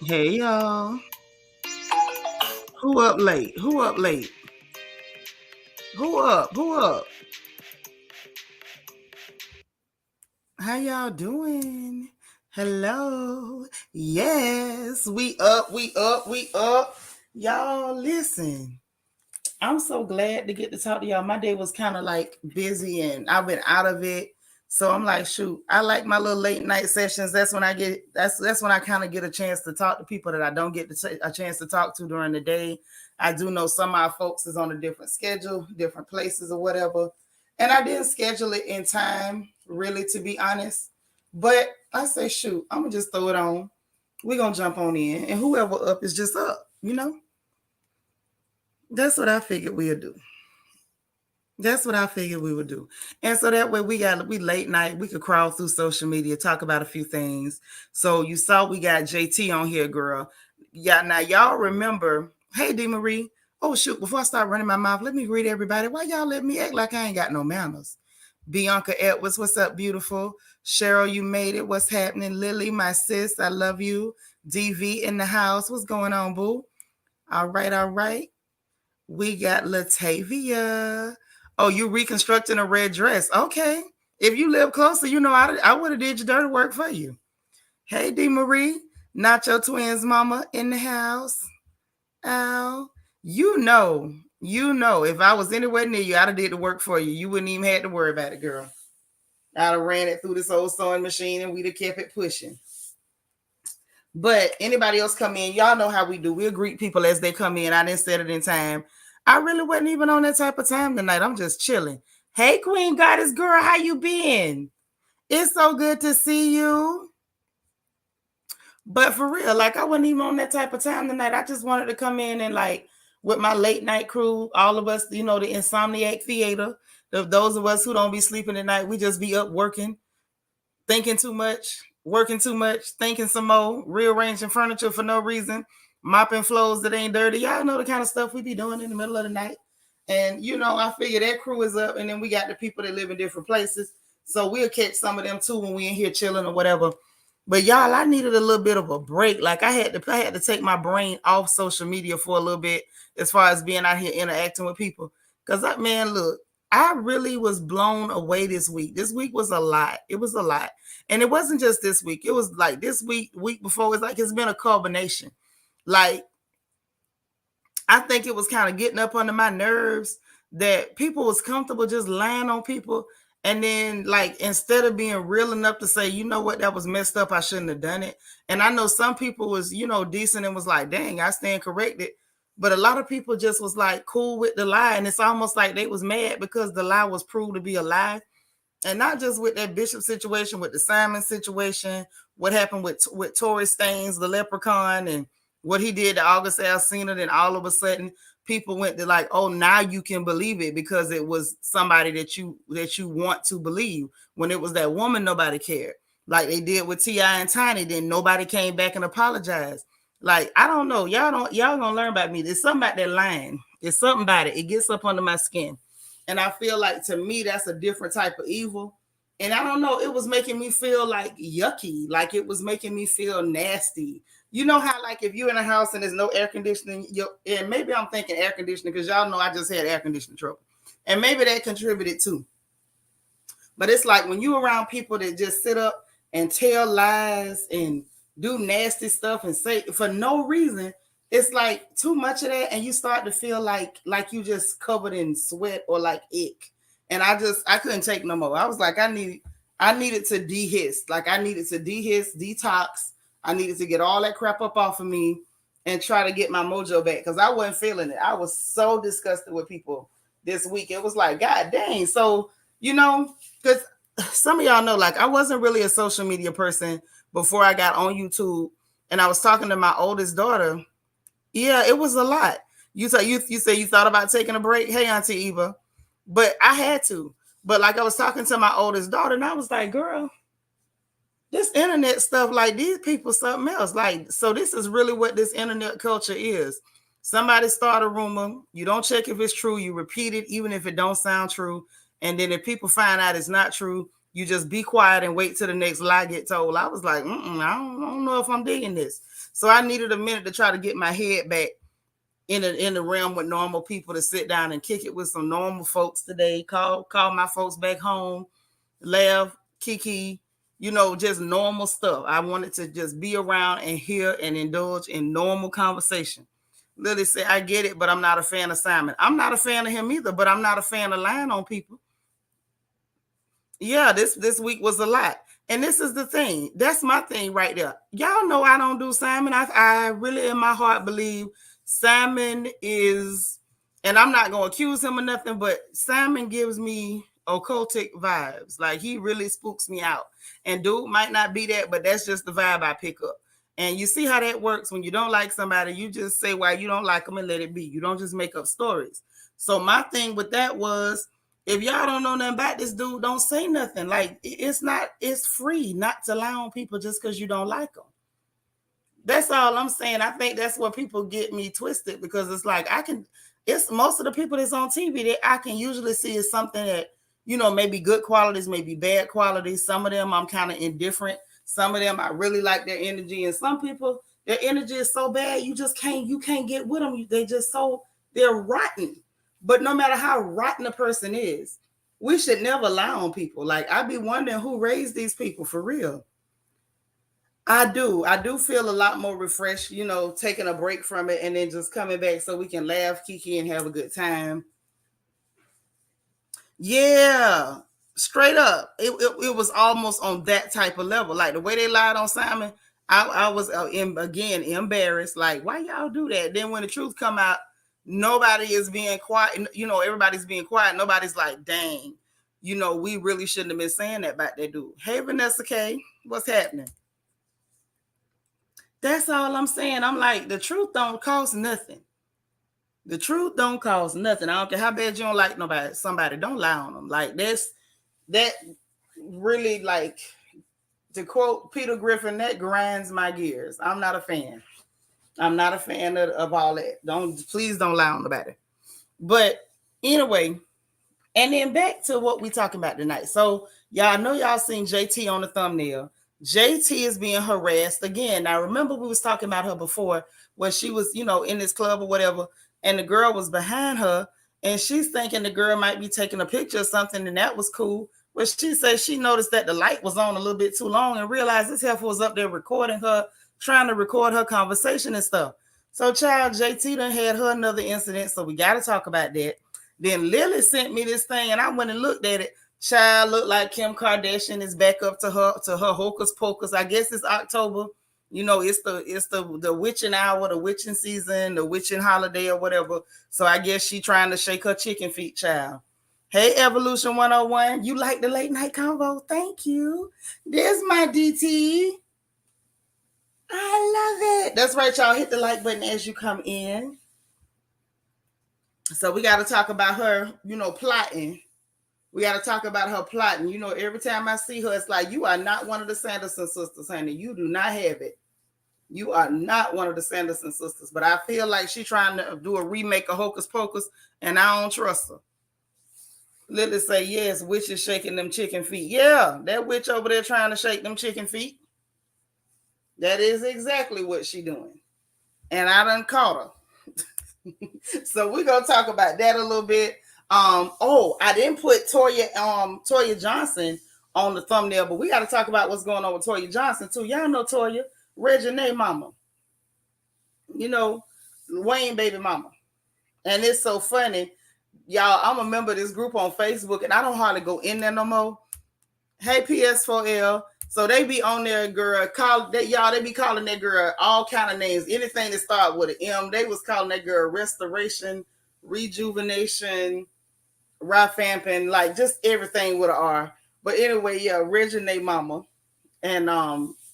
Hey y'all. Who up late? Who up late? Who up? Who up? How y'all doing? Hello. Yes, we up, we up, we up. Y'all listen. I'm so glad to get to talk to y'all. My day was kind of like busy and I've been out of it. So I'm like, shoot, I like my little late night sessions. That's when I kind of get a chance to talk to people that I don't get a chance to talk to during the day. I do know some of our folks is on a different schedule, different places or whatever. And I didn't schedule it in time, really, to be honest. But I say, shoot, I'm gonna just throw it on. We're gonna jump on in. And whoever up is just up. That's what I figured we'd do. That's what I figured we would do. And so that way we late night, we could crawl through social media, talk about a few things. So you saw we got JT on here, girl. Yeah, now y'all remember, hey D Marie. Oh shoot, before I start running my mouth, let me greet everybody. Why y'all let me act like I ain't got no manners? Bianca Edwards, what's up, beautiful? Cheryl, you made it. What's happening? Lily, my sis, I love you. DV in the house. What's going on, boo? All right, all right. We got Latavia. Oh, you reconstructing a red dress. Okay. If you live closer, I would have did your dirty work for you. Hey, D. Marie. Nacho Twins mama in the house. Al. If I was anywhere near you, I'd have did the work for you. You wouldn't even have to worry about it, girl. I'd have ran it through this old sewing machine and we'd have kept it pushing. But anybody else come in, y'all know how we do. We'll greet people as they come in. I didn't set it in time. I really wasn't even on that type of time tonight. I'm just chilling. Hey, Queen Goddess girl, how you been? It's so good to see you. But for real, like I wasn't even on that type of time tonight. I just wanted to come in and like with my late night crew, all of us, the Insomniac Theater. Those of us who don't be sleeping at night, we just be up working, thinking too much, working too much, thinking some more, rearranging furniture for no reason, mopping floors that ain't dirty. Y'all know the kind of stuff we be doing in the middle of the night. And I figure that crew is up, and then we got the people that live in different places. So we'll catch some of them too when we in here chilling or whatever. But y'all, I needed a little bit of a break. Like I had to take my brain off social media for a little bit as far as being out here interacting with people. Cause man, look, I really was blown away this week. This week was a lot. It was a lot. And it wasn't just this week. It was like this week before, it's been a combination. Like, I think it was kind of getting up under my nerves that people was comfortable just lying on people. And then, like, instead of being real enough to say, you know what, that was messed up, I shouldn't have done it. And I know some people was, decent and was like, dang, I stand corrected. But a lot of people just was like cool with the lie. And it's almost like they was mad because the lie was proved to be a lie. And not just with that Bishop situation, with the Simon situation, what happened with Tory Staines, the leprechaun, and what he did to August Alsina, then all of a sudden people went to like, oh, now you can believe it because it was somebody that you want to believe. When it was that woman, nobody cared. Like they did with T.I. and Tiny, then nobody came back and apologized. Like, I don't know. Y'all gonna learn about me. There's something about that line. It's something about it. It gets up under my skin. And I feel like to me, that's a different type of evil. And I don't know, it was making me feel like yucky, like it was making me feel nasty. You know how, like, if you're in a house and there's no air conditioning, and maybe I'm thinking air conditioning because y'all know I just had air conditioning trouble. And maybe that contributed too. But it's like when you around people that just sit up and tell lies and do nasty stuff and say for no reason, it's like too much of that, and you start to feel like you just covered in sweat or like ick. And I couldn't take no more. I was like, I needed to dehiss. Like I needed to dehiss, detox. I needed to get all that crap up off of me and try to get my mojo back because I wasn't feeling it. I was so disgusted with people this week. It was like, God dang. So, because some of y'all know, like, I wasn't really a social media person before I got on YouTube. And I was talking to my oldest daughter. Yeah, it was a lot. You say you thought about taking a break. Hey, Auntie Eva. But I had to. But like I was talking to my oldest daughter, and I was like, girl, this internet stuff, like these people something else. Like, so this is really what this internet culture is. Somebody start a rumor, you don't check if it's true, you repeat it even if it don't sound true. And then if people find out it's not true, you just be quiet and wait till the next lie get told. I was like, I don't know if I'm digging this. So I needed a minute to try to get my head back in the realm with normal people, to sit down and kick it with some normal folks today. Call my folks back home, laugh, Kiki, just normal stuff. I wanted to just be around and hear and indulge in normal conversation. Lily said, I get it, but I'm not a fan of Simon. I'm not a fan of him either, but I'm not a fan of lying on people. Yeah, this week was a lot. And this is the thing. That's my thing right there. Y'all know I don't do Simon. I really in my heart believe Simon is, and I'm not going to accuse him of nothing, but Simon gives me occultic vibes. Like, he really spooks me out. And dude might not be that, but that's just the vibe I pick up. And you see how that works. When you don't like somebody, you just say why you don't like them and let it be. You don't just make up stories. So my thing with that was, if y'all don't know nothing about this dude, don't say nothing. Like, it's free not to lie on people just because you don't like them. That's all I'm saying. I think that's where people get me twisted, because it's like, it's most of the people that's on TV that I can usually see is something that, maybe good qualities, maybe bad qualities. Some of them I'm kind of indifferent. Some of them I really like their energy. And some people, their energy is so bad, you can't get with them. They're rotten. But no matter how rotten a person is, we should never lie on people. Like, I be wondering who raised these people for real. I do feel a lot more refreshed, taking a break from it and then just coming back so we can laugh, Kiki, and have a good time. Yeah, straight up. It was almost on that type of level. Like, the way they lied on Simon, I was, again, embarrassed. Like, why y'all do that? Then when the truth come out, nobody is being quiet. Everybody's being quiet. Nobody's like, dang, we really shouldn't have been saying that about that dude. Hey, Vanessa K, what's happening? That's all I'm saying. I'm like, the truth don't cost nothing. The truth don't cost nothing. I don't care how bad you don't like somebody, don't lie on them. Like, that really, like, to quote Peter Griffin, that grinds my gears. I'm not a fan. I'm not a fan of all that. Please don't lie on nobody. But anyway, and then back to what we talking about tonight. So y'all know y'all seen JT on the thumbnail. JT is being harassed again. Now, remember, we was talking about her before when she was, in this club or whatever, and the girl was behind her, and she's thinking the girl might be taking a picture or something, and that was cool. But she said she noticed that the light was on a little bit too long and realized this heifer was up there recording her, trying to record her conversation and stuff. So, child, JT done had her another incident, so we got to talk about that. Then Lily sent me this thing, and I went and looked at it. Child, looked like Kim Kardashian is back up to her Hocus Pocus. I guess it's October. It's the witching hour, the witching season, the witching holiday or whatever. So I guess she trying to shake her chicken feet, child. Hey, Evolution 101. You like the late night convo? Thank you. There's my DT. I love it. That's right, y'all. Hit the like button as you come in. So we got to talk about her, plotting. We got to talk about her plotting. Every time I see her, it's like, you are not one of the Sanderson sisters, honey. You do not have it. You are not one of the Sanderson sisters. But I feel like she's trying to do a remake of Hocus Pocus, and I don't trust her. Lily say, yes, witch is shaking them chicken feet. Yeah, that witch over there trying to shake them chicken feet. That is exactly what she doing. And I done caught her. So we're going to talk about that a little bit. I didn't put Toya Johnson on the thumbnail, but we got to talk about what's going on with Toya Johnson too. Y'all know Toya, Reginae mama. Wayne baby mama. And it's so funny. Y'all, I'm a member of this group on Facebook, and I don't hardly go in there no more. Hey, PS4L. So they be on there, girl. They be calling that girl all kind of names. Anything that start with an M, they was calling that girl Restoration, Rejuvenation, Rafampin, like just everything with an R. But anyway, yeah, Reginae mama and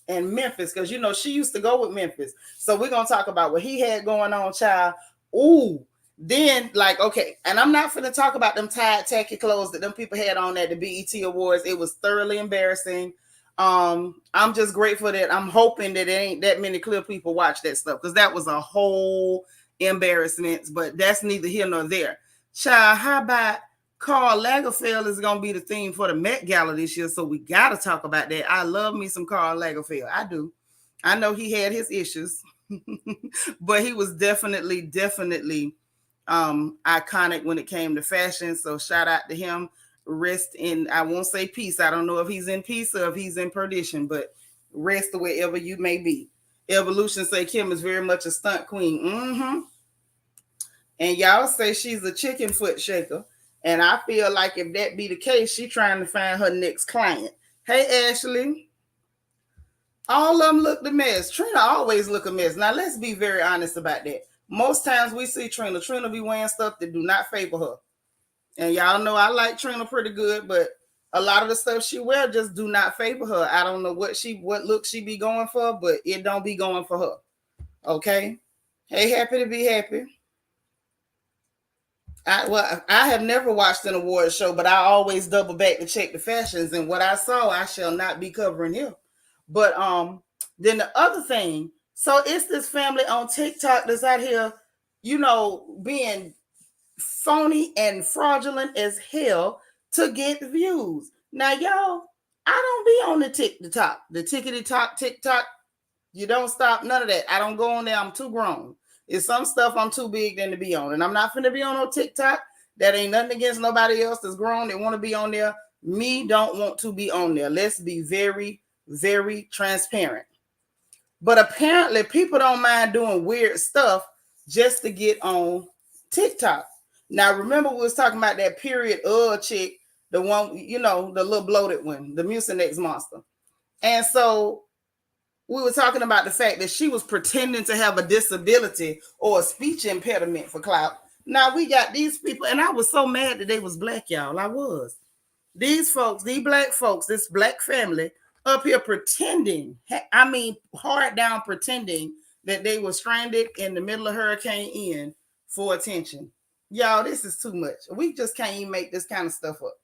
Memphis, because she used to go with Memphis. So we're gonna talk about what he had going on, child. Ooh. Then, okay, and I'm not finna talk about them tied, tacky clothes that them people had on at the BET Awards. It was thoroughly embarrassing. I'm just grateful that I'm hoping that it ain't that many clear people watch that stuff, because that was a whole embarrassment. But that's neither here nor there. Child, how about Karl Lagerfeld is gonna be the theme for the Met Gala this year? So we gotta talk about that. I love me some Karl Lagerfeld. I do. I know he had his issues, but he was definitely iconic when it came to fashion. So shout out to him. Rest in, I won't say peace. I don't know if he's in peace or if he's in perdition, but rest wherever you may be. Evolution say Kim is very much a stunt queen. Mm-hmm. And y'all say she's a chicken foot shaker. And I feel like if that be the case, she trying to find her next client. Hey, Ashley. All of them look a mess. Trina always look a mess. Now, let's be very honest about that. Most times we see Trina be wearing stuff that do not favor her. And y'all know I like Trina pretty good, but a lot of the stuff she wear just do not favor her. I don't know what look she be going for, but it don't be going for her. Okay? Hey, happy to be happy. I have never watched an award show, but I always double back to check the fashions, and what I saw, I shall not be covering here. But then the other thing, so it's this family on TikTok that's out here, being phony and fraudulent as hell to get views. Now, y'all, I don't be on the TikTok, the TikTok. You don't stop none of that. I don't go on there. I'm too grown. It's some stuff I'm too big than to be on. And I'm not finna be on no TikTok. That ain't nothing against nobody else that's grown. They want to be on there. Me don't want to be on there. Let's be very, very transparent. But apparently people don't mind doing weird stuff just to get on TikTok. Now, remember we was talking about that period chick, the one, the little bloated one, the Mucinex monster. And so we were talking about the fact that she was pretending to have a disability or a speech impediment for clout. Now we got these people, and I was so mad that they was black, y'all. I was. These folks, these black folks, this black family up here pretending, hard down pretending that they were stranded in the middle of Hurricane Ian for attention. Y'all, this is too much. We just can't even make this kind of stuff up.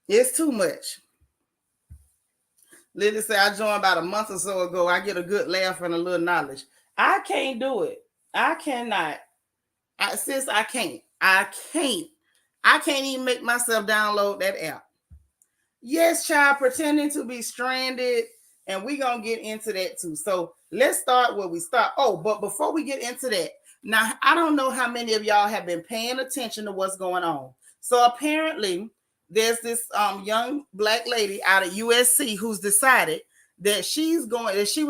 It's too much. Lily said, I joined about a month or so ago. I get a good laugh and a little knowledge. I can't do it. I cannot. Sis, I can't. I can't even make myself download that app. Yes, child, pretending to be stranded. And we're going to get into that too. So let's start where we start. Oh, but before we get into that, now, I don't know how many of y'all have been paying attention to what's going on. So apparently, there's this young black lady out of USC who's decided that she was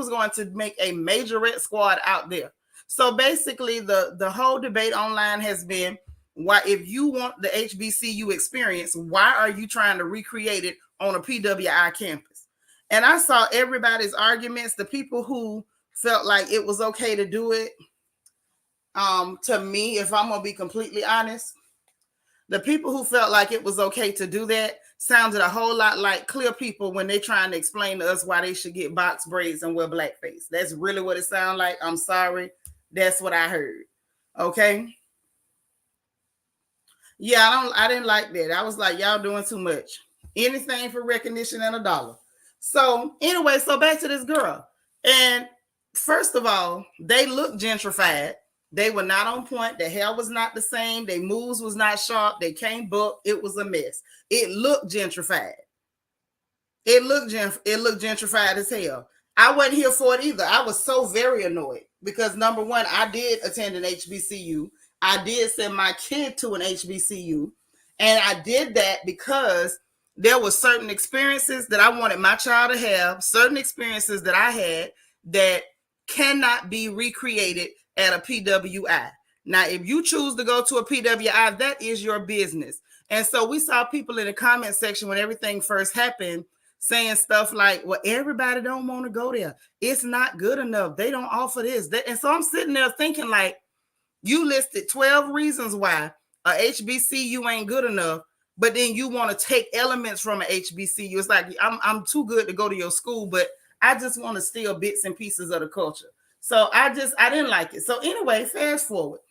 going to make a majorette squad out there. So basically, the whole debate online has been, why, if you want the HBCU experience, why are you trying to recreate it on a PWI campus? And I saw everybody's arguments. The people who felt like it was okay to do it, to me, if I'm gonna be completely honest, the people who felt like it was okay to do that sounded a whole lot like clear people when they're trying to explain to us why they should get box braids and wear blackface. That's really what it sounded like. I'm sorry. That's what I heard. Okay. Yeah, I didn't like that. I was like, y'all doing too much. Anything for recognition and $1. So anyway, so back to this girl. And first of all, they look gentrified. They were not on point. The hair was not the same. Their moves was not sharp. They came book. It was a mess. It looked gentrified. It looked gentrified as hell. I wasn't here for it either. I was so very annoyed because, number one, I did attend an HBCU. I did send my kid to an HBCU. And I did that because there were certain experiences that I wanted my child to have, certain experiences that I had that cannot be recreated at a PWI. Now, if you choose to go to a PWI, that is your business. And so we saw people in the comment section when everything first happened saying stuff like, well, everybody don't want to go there. It's not good enough. They don't offer this. And so I'm sitting there thinking like, you listed 12 reasons why a HBCU ain't good enough, but then you want to take elements from an HBCU. It's like, I'm too good to go to your school, but I just want to steal bits and pieces of the culture. So I didn't like it. So anyway, fast forward.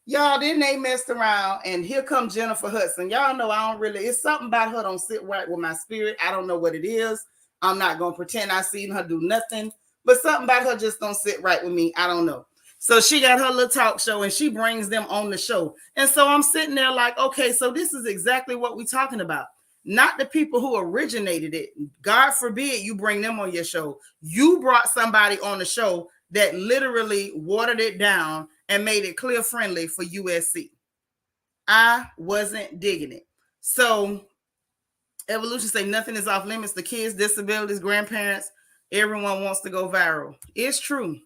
Y'all, then they messed around and here comes Jennifer Hudson. Y'all know it's something about her don't sit right with my spirit. I don't know what it is. I'm not going to pretend I seen her do nothing, but something about her just don't sit right with me. I don't know. So she got her little talk show and she brings them on the show. And so I'm sitting there like, okay, so this is exactly what we're talking about. not the people who originated it. God forbid you bring them on your show. You brought somebody on the show that literally watered it down and made it clear friendly for USC. I wasn't digging it. So Evolution say nothing is off limits. The kids, disabilities, grandparents, everyone wants to go viral. It's true.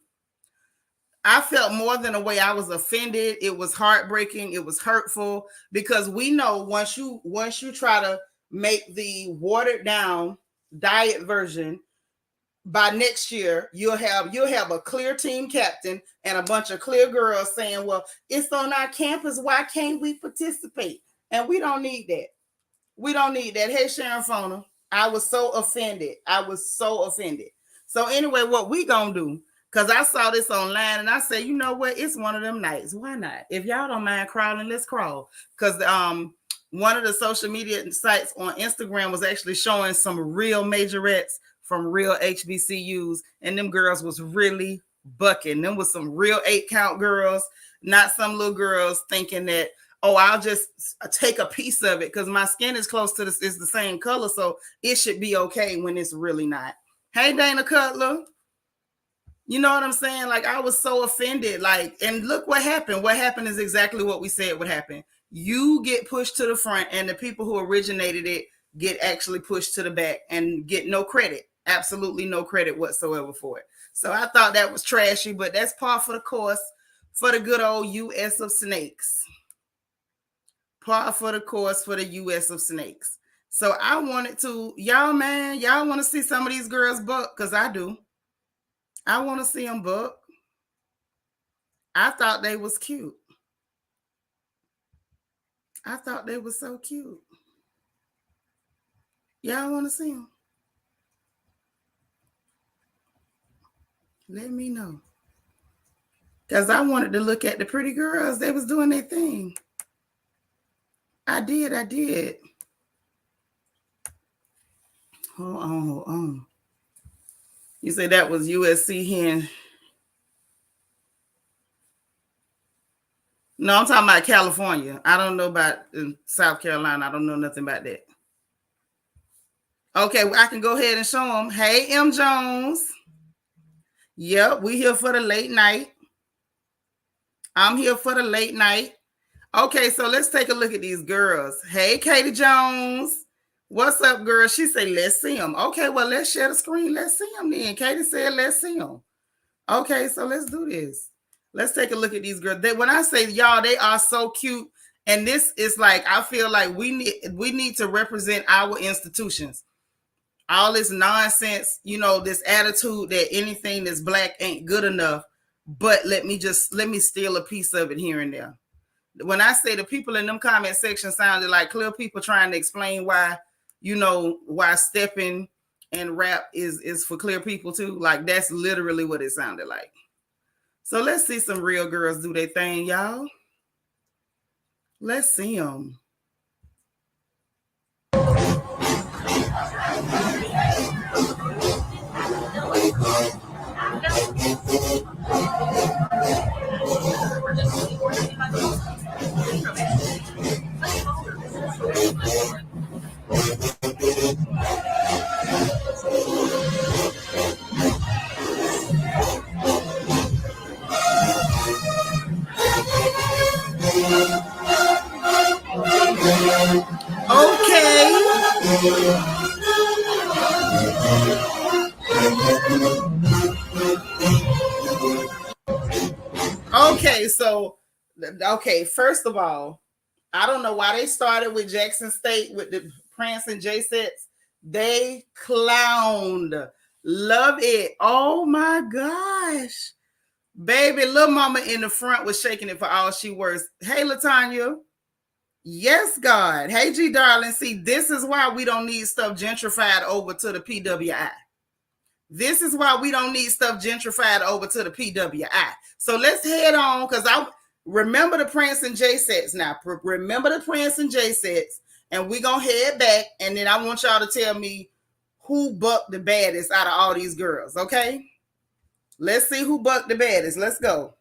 I felt more than a way. I was offended. It was heartbreaking. It was hurtful, because we know once you try to make the watered down diet version, by next year you'll have a clear team captain and a bunch of clear girls saying, well, it's on our campus, why can't we participate? And we don't need that. We don't need that. Hey, Sharon Fona, I was so offended. So anyway, what we gonna do, because I saw this online and I said, you know what, it's one of them nights, why not? If y'all don't mind crawling, let's crawl. Because one of the social media sites on Instagram was actually showing some real majorettes from real HBCUs, and them girls was really bucking. Them was some real 8-count girls, not some little girls thinking that, oh, I'll just take a piece of it because my skin is close to this, is the same color, so it should be okay, when it's really not. Hey, Dana Cutler. You know what I'm saying? Like, I was so offended. Like, and look what happened. What happened is exactly what we said would happen. You get pushed to the front, and the people who originated it get actually pushed to the back and get no credit. Absolutely no credit whatsoever for it. So I thought that was trashy, but that's par for the course for the good old U.S. of snakes. Par for the course for the U.S. of snakes. So I wanted to, y'all want to see some of these girls buck, because I do. I want to see them buck. I thought they was cute. I thought they were so cute. Y'all want to see them? Let me know. Because I wanted to look at the pretty girls. They was doing their thing. I did. Hold on. You say that was USC hen. No, I'm talking about California. I don't know about South Carolina. I don't know nothing about that. Okay, I can go ahead and show them. Hey, M. Jones. Yep, we here for the late night. I'm here for the late night. Okay, so let's take a look at these girls. Hey, Katie Jones. What's up, girl? She said, let's see them. Okay, well, let's share the screen. Let's see them then. Katie said, let's see them. Okay, so let's do this. Let's take a look at these girls. When I say y'all, they are so cute. And this is like, I feel like we need to represent our institutions. All this nonsense, you know, this attitude that anything that's black ain't good enough. But let me steal a piece of it here and there. When I say the people in them comment sections sounded like clear people trying to explain why, you know, why stepping and rap is for clear people too. Like, that's literally what it sounded like. So let's see some real girls do their thing, y'all. Let's see them. Okay, first of all, I don't know why they started with Jackson State with the Prince and J sets. They clowned. Love it. Oh my gosh. Baby, little mama in the front was shaking it for all she worth. Hey, LaTanya. Yes, God. Hey, G darling. See, this is why we don't need stuff gentrified over to the PWI. This is why we don't need stuff gentrified over to the PWI. So let's head on, because I remember the Prince and J sets now. Remember the Prince and J sets, and we're going to head back, and then I want y'all to tell me who bucked the baddest out of all these girls, okay? Let's see who bucked the baddest. Let's go.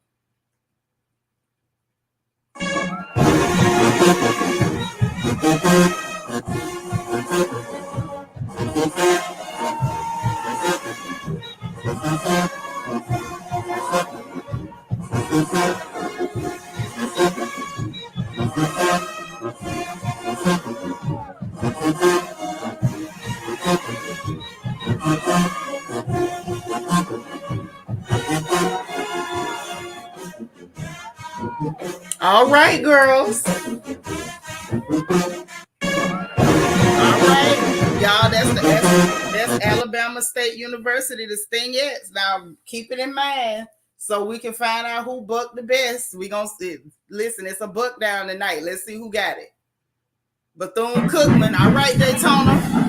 All right, girls. All right, y'all. That's Alabama State University. The thing is, now keep it in mind so we can find out who bucked the best. We gonna see. Listen, it's a buck down tonight. Let's see who got it. Bethune-Cookman. All right, Daytona.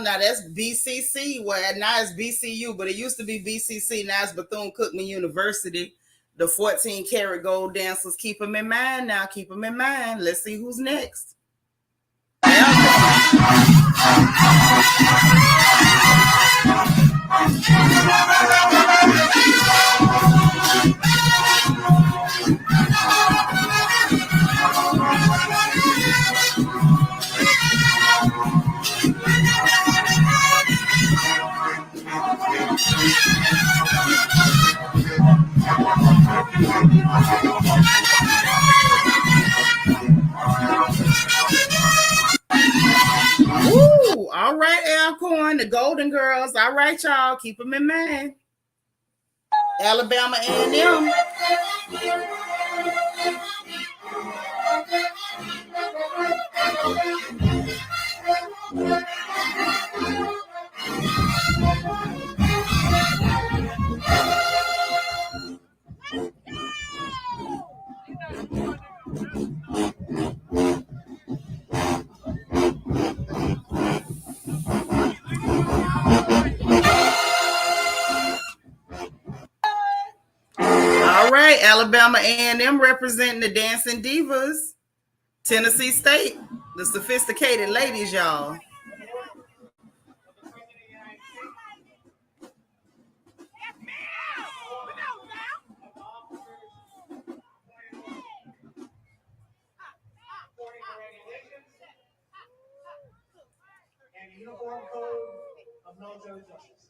Now that's BCC. Well, now it's BCU, but it used to be BCC. Now it's Bethune-Cookman University. The 14 karat gold dancers. Keep them in mind now. Keep them in mind. Let's see who's next. Woo! All right, Alcorn, the Golden Girls. All right, y'all, keep them in mind. Alabama A&M. All right, Alabama A&M representing the Dancing Divas. Tennessee State, the Sophisticated Ladies, y'all. Uniform code of military justice.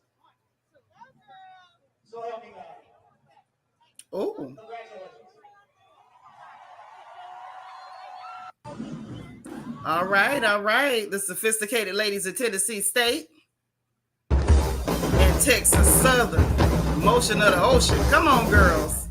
So help me God. Oh. All right. The Sophisticated Ladies of Tennessee State and Texas Southern. Motion of the Ocean. Come on, girls.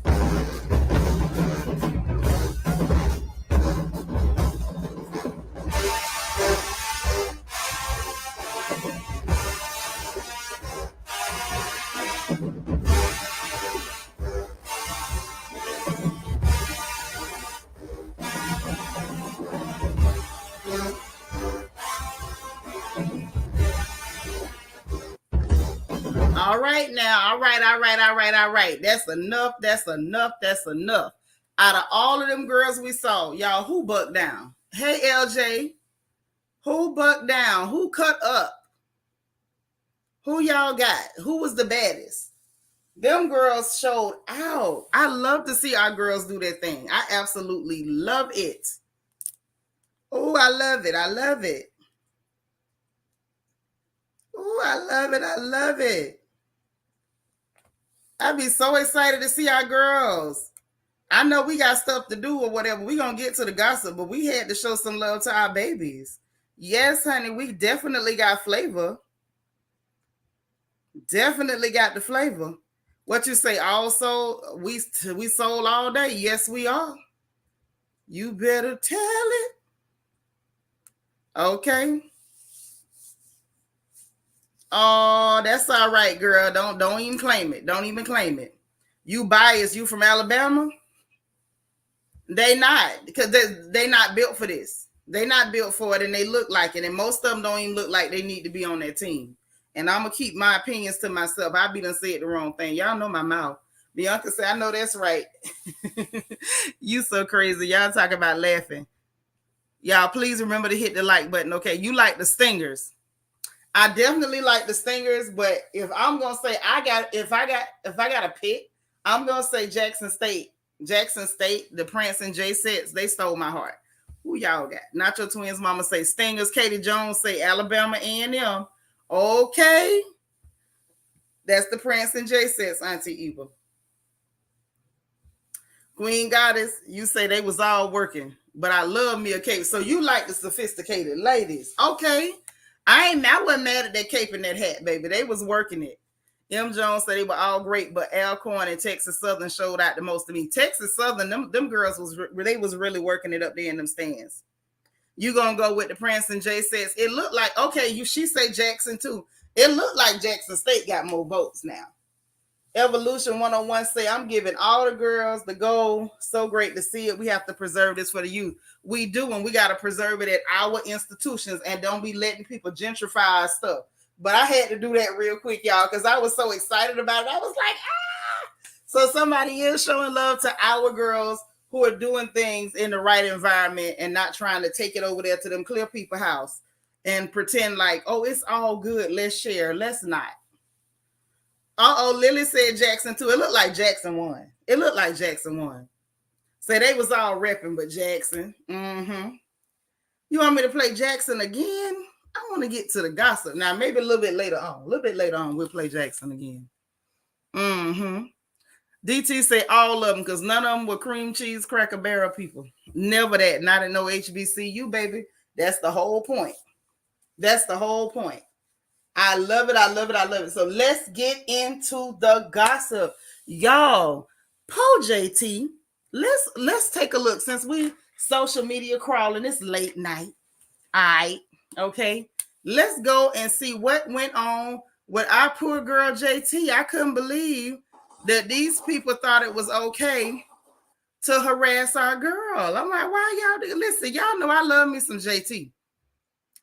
All right now. All right. That's enough. Out of all of them girls we saw, y'all, who bucked down? Hey, LJ, who bucked down? Who cut up? Who y'all got? Who was the baddest? Them girls showed out. I love to see our girls do their thing. I absolutely love it. Oh, I love it. Oh, I love it. I'd be so excited to see our girls. I know we got stuff to do or whatever. We're going to get to the gossip, but we had to show some love to our babies. Yes, honey, we definitely got flavor. Definitely got the flavor. What you say? Also, we sold all day. Yes, we are. You better tell it. Okay. Oh, that's all right, girl. Don't even claim it. Don't even claim it. You biased. You from Alabama? They not, because they not built for this. They not built for it, and they look like it. And most of them don't even look like they need to be on that team. And I'm gonna keep my opinions to myself. I be done said the wrong thing. Y'all know my mouth. Bianca said, "I know that's right." You so crazy. Y'all talk about laughing. Y'all, please remember to hit the like button. Okay, you like the Stingers. I definitely like the Stingers, but if I'm gonna say if I got to pick, I'm gonna say Jackson State. Jackson State, the Prince and J sets, they stole my heart. Who y'all got? Nacho Twins mama say Stingers. Katie Jones say Alabama A&M. Okay. That's the Prince and J sets, Auntie Eva. Queen Goddess, you say they was all working, but I love me a cape. So you like the sophisticated ladies. Okay. I wasn't mad at that cape and that hat, baby. They was working it. M. Jones said they were all great, but Alcorn and Texas Southern showed out the most to me. Texas Southern, them girls was really working it up there in them stands. You gonna go with the Prince and Jay says it looked like she say Jackson too. It looked like Jackson State got more votes now. Evolution 101 say I'm giving all the girls the gold. So great to see it. We have to preserve this for the youth. We do, and we got to preserve it at our institutions and don't be letting people gentrify our stuff. But I had to do that real quick, y'all, because I was so excited about it. I was like, ah! So somebody is showing love to our girls who are doing things in the right environment and not trying to take it over there to them clear people house and pretend like, oh, it's all good. Let's share. Let's not. Lily said Jackson too. It looked like Jackson won. Say they was all repping, but Jackson. Mm-hmm. You want me to play Jackson again? I want to get to the gossip. Now, maybe a little bit later on, we'll play Jackson again. Mm-hmm. DT say all of them because none of them were cream cheese cracker barrel people. Never that. Not in no HBCU, baby. That's the whole point. I love it. So let's get into the gossip. Y'all, JT, let's take a look since we social media crawling. It's late night. All right. Okay. Let's go and see what went on with our poor girl JT. I couldn't believe that these people thought it was okay to harass our girl. I'm like, why y'all do? Listen, y'all know I love me some JT.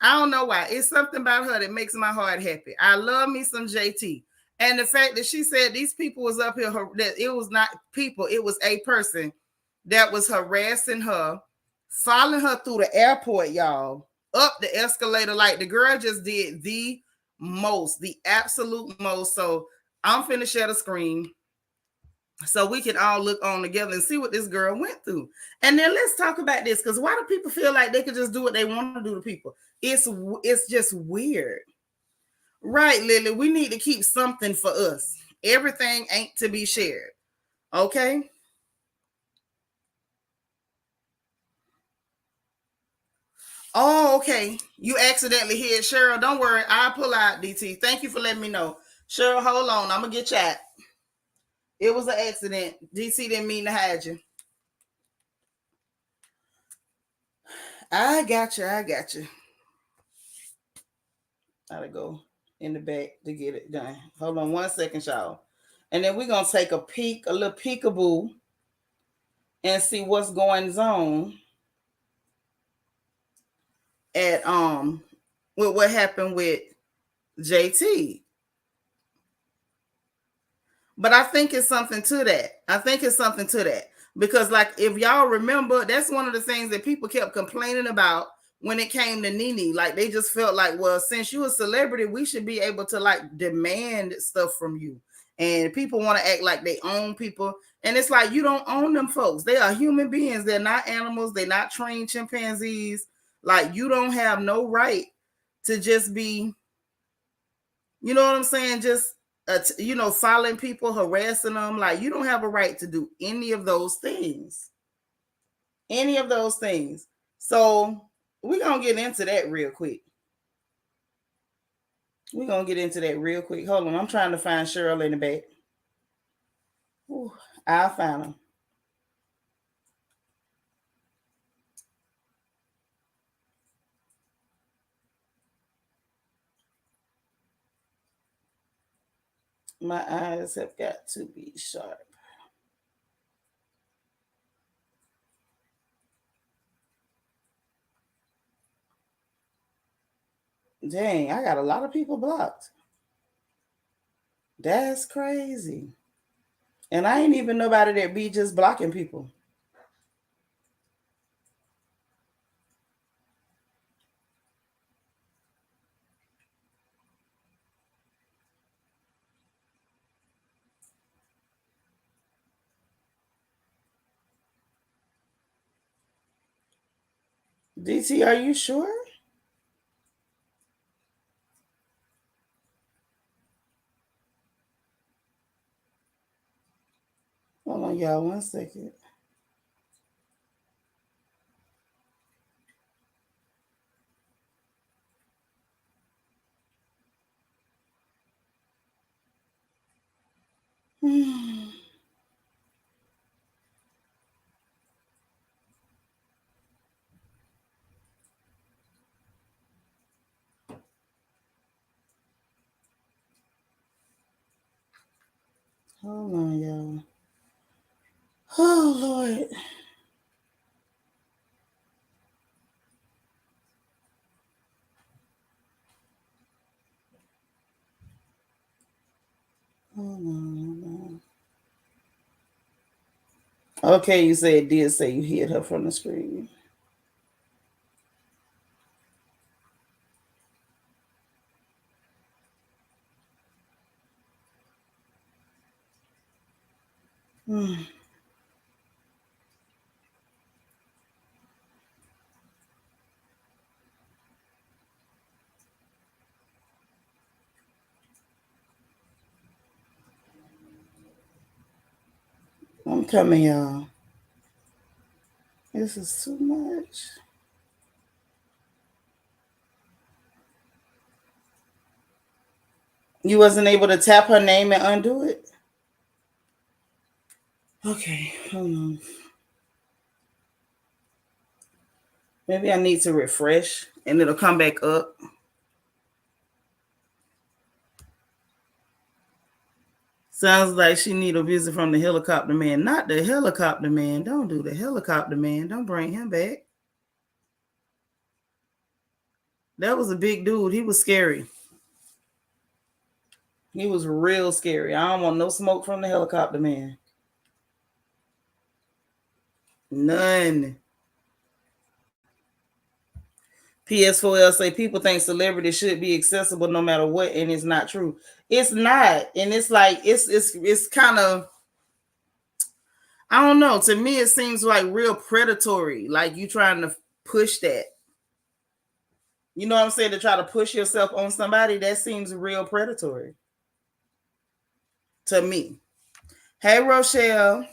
I don't know why. It's something about her that makes my heart happy. I love me some JT. And the fact that she said these people was up here, that it was not people, it was a person that was harassing her, following her through the airport, y'all, up the escalator. Like the girl just did the absolute most. So I'm finna share the screen so we can all look on together and see what this girl went through. And then let's talk about this, because why do people feel like they can just do what they want to do to people? It's just weird. Right, Lily, we need to keep something for us. Everything ain't to be shared. Okay? Oh, okay. You accidentally hit Cheryl. Don't worry. I'll pull out, DT. Thank you for letting me know. Cheryl, hold on. I'm going to get you out. It was an accident. DC didn't mean to hide you. I got you. Gotta go in the back to get it done. Hold on 1 second, y'all. And then we're going to take a little peekaboo and see what's going on at with what happened with JT. But I think it's something to that. Because like if y'all remember, that's one of the things that people kept complaining about when it came to Nene. Like they just felt like, well, since you're a celebrity, we should be able to like demand stuff from you. And people want to act like they own people. And it's like, you don't own them folks. They are human beings. They're not animals. They're not trained chimpanzees. Like you don't have no right to just be, you know what I'm saying? Just, following people, harassing them. Like you don't have a right to do any of those things. So we're going to get into that real quick. Hold on. I'm trying to find Cheryl in the back. Ooh, I'll find her. My eyes have got to be sharp. Dang, I got a lot of people blocked. That's crazy. And I ain't even nobody that be just blocking people. DT, are you sure? Hold on, y'all, 1 second. Hold on, y'all. Oh, Lord. Hold on. Okay, you said it did say you hit her from the screen. I'm coming, y'all. This is too much. You wasn't able to tap her name and undo it? Okay, hold on. Maybe I need to refresh and it'll come back up. Sounds like she need a visit from the helicopter man. Not the helicopter man. Don't do the helicopter man. Don't bring him back. That was a big dude. He was scary. He was real scary. I don't want no smoke from the helicopter man. None. PS4L say people think celebrity should be accessible no matter what, and it's not true. It's not, and it's like it's kind of, I don't know. To me, it seems like real predatory. Like you trying to push that. You know what I'm saying? To try to push yourself on somebody, that seems real predatory to me. Hey, Rochelle.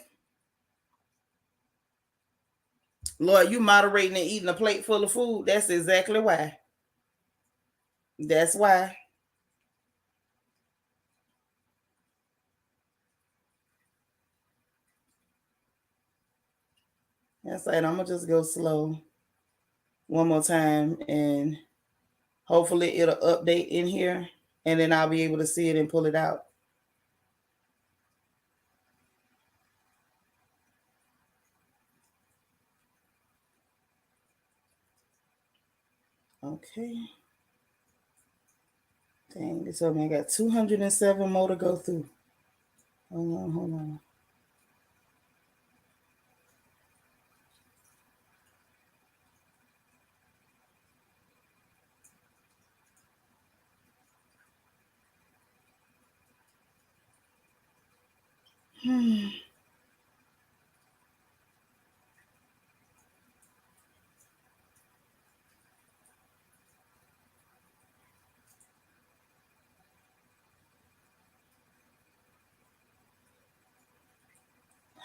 Lord, you moderating and eating a plate full of food. That's exactly why. That's why. That's like, I'm going to just go slow one more time and hopefully it'll update in here and then I'll be able to see it and pull it out. Okay. Dang, they told me I got 207 more to go through. Hold on.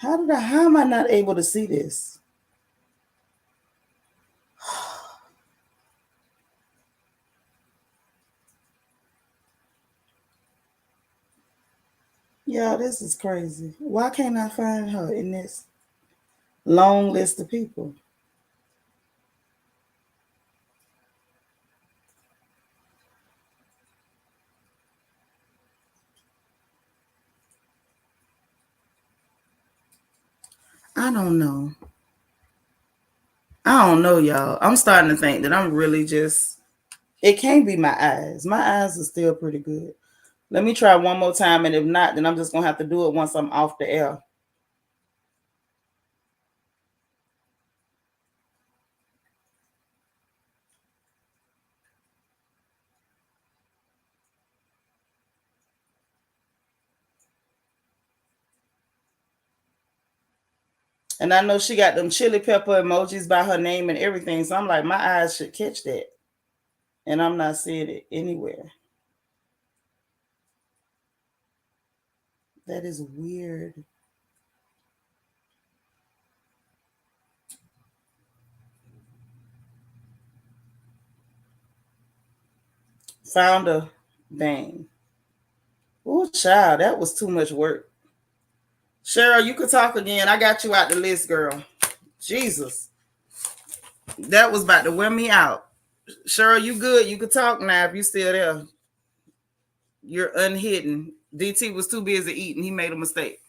How am I not able to see this? Yeah, this is crazy. Why can't I find her in this long list of people? I don't know. I don't know, y'all. I'm starting to think that I'm really just, it can't be my eyes. My eyes are still pretty good. Let me try one more time, and if not, then I'm just going to have to do it once I'm off the air. And I know she got them chili pepper emojis by her name and everything. So I'm like, my eyes should catch that. And I'm not seeing it anywhere. That is weird. Found a bang. Oh, child, that was too much work. Cheryl, you could talk again. I got you out the list, girl. Jesus. That was about to wear me out. Cheryl, you good. You could talk now if you still there. You're unhidden. DT was too busy eating. He made a mistake.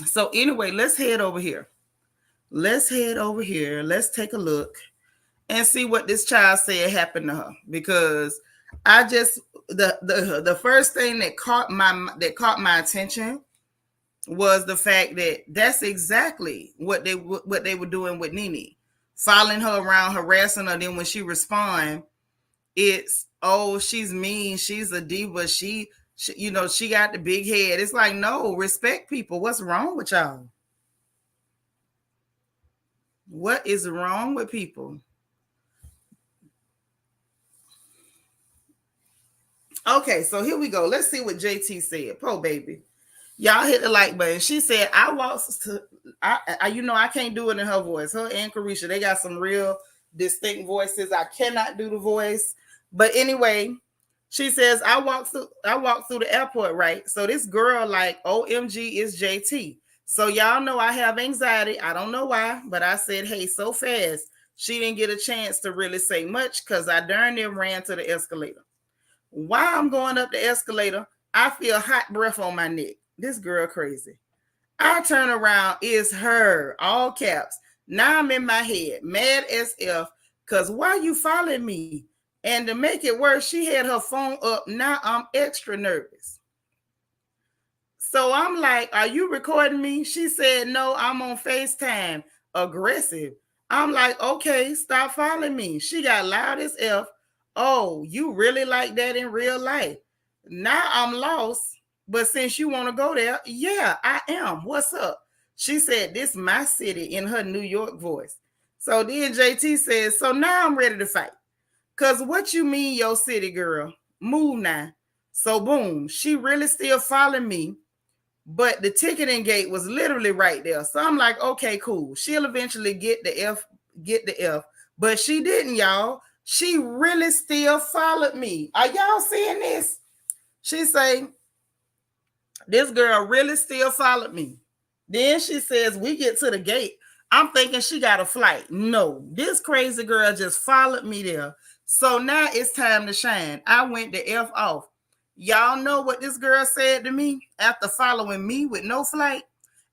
So anyway, let's head over here. Let's head over here. Let's take a look and see what this child said happened to her. Because I just the first thing that caught my attention was the fact that that's exactly what they were doing with Nene, following her around, harassing her. Then when she respond, it's, oh, she's mean, she's a diva, she she got the big head. It's like, no, respect people. What's wrong with y'all? What is wrong with people? Okay, so here we go. Let's see what JT said. Po baby. Y'all hit the like button. She said, I walked to, I can't do it in her voice. Her and Carisha, they got some real distinct voices. I cannot do the voice. But anyway, she says, I walked through the airport, right? So this girl, like, OMG is JT. So y'all know I have anxiety. I don't know why, but I said, hey, so fast. She didn't get a chance to really say much because I darn near ran to the escalator. While I'm going up the escalator, I feel hot breath on my neck. This girl crazy. I turn around, it's her, all caps. Now I'm in my head, mad as F, because why you following me? And to make it worse, she had her phone up. Now I'm extra nervous. So I'm like, are you recording me? She said, no, I'm on FaceTime. Aggressive. I'm like, okay, stop following me. She got loud as F. Oh, you really like that in real life? Now I'm lost. But since you want to go there, yeah, I am. What's up? She said, this is my city in her New York voice. So then JT says, so now I'm ready to fight. Because what you mean, your city, girl? Move now. So boom, she really still following me. But the ticketing gate was literally right there. So I'm like, okay, cool. She'll eventually get the F. But she didn't, y'all. She really still followed me. Are y'all seeing this? She say, this girl really still followed me. Then she says, we get to the gate. I'm thinking she got a flight. No, this crazy girl just followed me there. So now it's time to shine. I went the F off. Y'all know what this girl said to me after following me with no flight?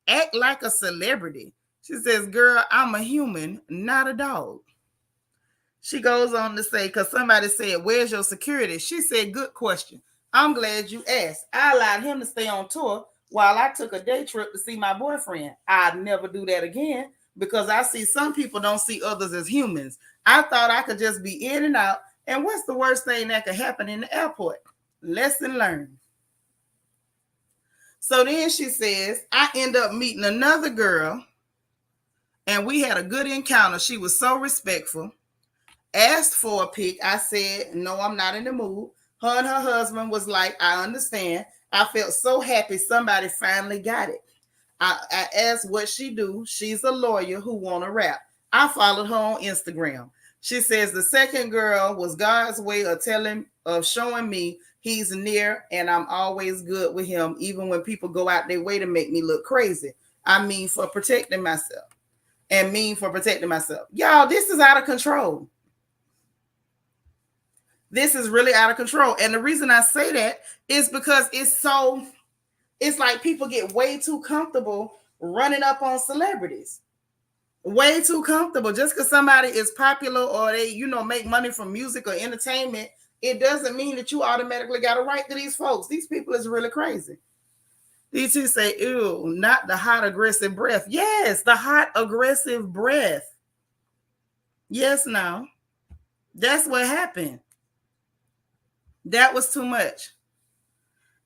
Act like a celebrity. She says, girl, I'm a human, not a dog. She goes on to say, because somebody said, where's your security? She said, good question. I'm glad you asked. I allowed him to stay on tour while I took a day trip to see my boyfriend. I'd never do that again because I see some people don't see others as humans. I thought I could just be in and out. And what's the worst thing that could happen in the airport? Lesson learned. So then she says, I end up meeting another girl and we had a good encounter. She was so respectful. Asked for a pic. I said, no, I'm not in the mood. Her and her husband was like, I understand. I felt so happy somebody finally got it. I asked what she do. She's a lawyer who want to rap. I followed her on Instagram. She says the second girl was God's way of showing me he's near and I'm always good with him, even when people go out their way to make me look crazy. I mean, for protecting myself. Y'all, this is out of control. This is really out of control. And the reason I say that is because it's like people get way too comfortable running up on celebrities. Way too comfortable. Just because somebody is popular or they, make money from music or entertainment, it doesn't mean that you automatically got a right to these folks. These people is really crazy. These two say, ew, not the hot, aggressive breath. Yes, the hot, aggressive breath. Yes, now. That's what happened. That was too much.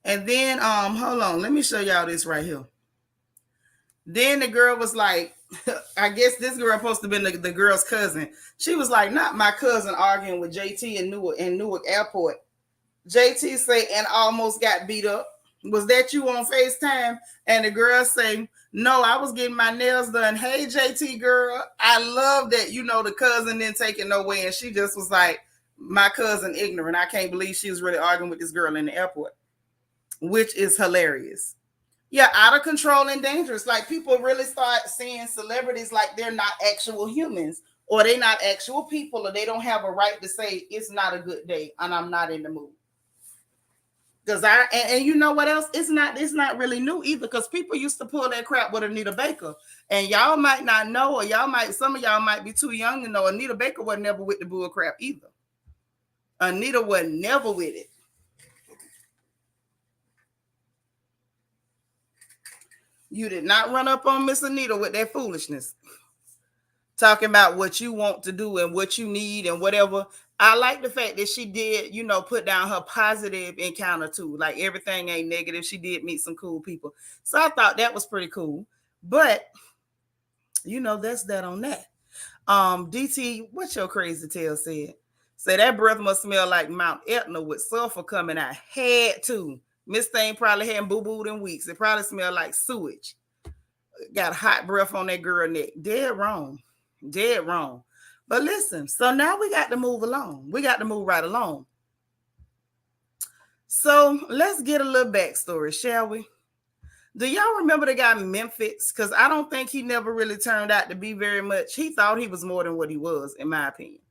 And then, hold on. Let me show y'all this right here. Then the girl was like, I guess this girl supposed to be the girl's cousin. She was like, not my cousin arguing with JT in Newark Airport. JT say, and almost got beat up. Was that you on FaceTime? And the girl say, no, I was getting my nails done. Hey, JT girl, I love that, the cousin didn't take it no way. And she just was like, my cousin ignorant. I can't believe she was really arguing with this girl in the airport, which is hilarious. Yeah, out of control and dangerous. Like, people really start seeing celebrities like they're not actual humans, or they're not actual people, or they don't have a right to say it's not a good day and I'm not in the mood. Because and you know what else? It's not really new either, because people used to pull that crap with Anita Baker. And y'all might not know, or some of y'all might be too young to know, Anita Baker was never with the bull crap either. Anita was never with it. You did not run up on Miss Anita with that foolishness. Talking about what you want to do and what you need and whatever. I like the fact that she did, put down her positive encounter too. Like, everything ain't negative. She did meet some cool people. So I thought that was pretty cool. But, that's that on that. DT, what your crazy tail said? Say that breath must smell like Mount Etna with sulfur coming out. Had to. Miss Thing probably hadn't boo-booed in weeks. It probably smelled like sewage. Got hot breath on that girl neck. Dead wrong. Dead wrong. But listen, so now we got to move along. We got to move right along. So let's get a little backstory, shall we? Do y'all remember the guy Memphis? Because I don't think he never really turned out to be very much. He thought he was more than what he was, in my opinion.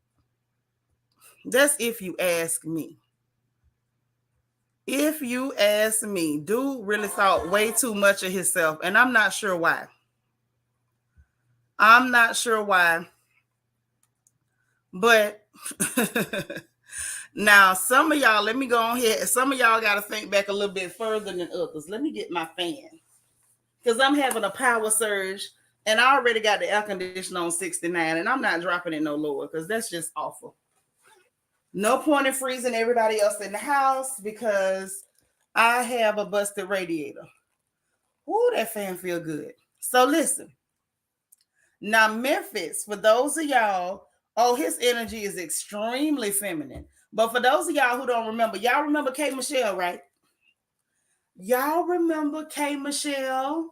That's if you ask me. If you ask me, dude really thought way too much of himself, and I'm not sure why. I'm not sure why. But now, some of y'all, let me go on here. Some of y'all got to think back a little bit further than others. Let me get my fan, because I'm having a power surge, and I already got the air conditioner on 69, and I'm not dropping it no lower, because that's just awful. No point in freezing everybody else in the house, because I have a busted radiator. Ooh, that fan feel good. So listen. Now, Memphis, for those of y'all, his energy is extremely feminine. But for those of y'all who don't remember, y'all remember K. Michelle, right? Y'all remember K. Michelle?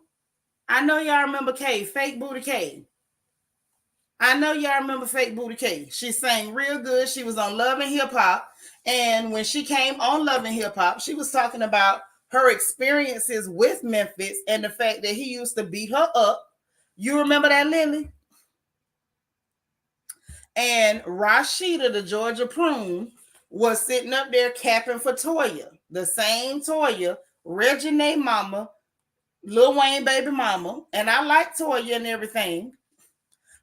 I know y'all remember K, Fake Booty K. I know y'all remember Fake Booty K. She sang real good. She was on Love and Hip Hop. And when she came on Love and Hip Hop, she was talking about her experiences with Memphis and the fact that he used to beat her up. You remember that, Lily? And Rashida, the Georgia prune, was sitting up there capping for Toya. The same Toya, Reggie mama, Lil Wayne baby mama. And I like Toya and everything.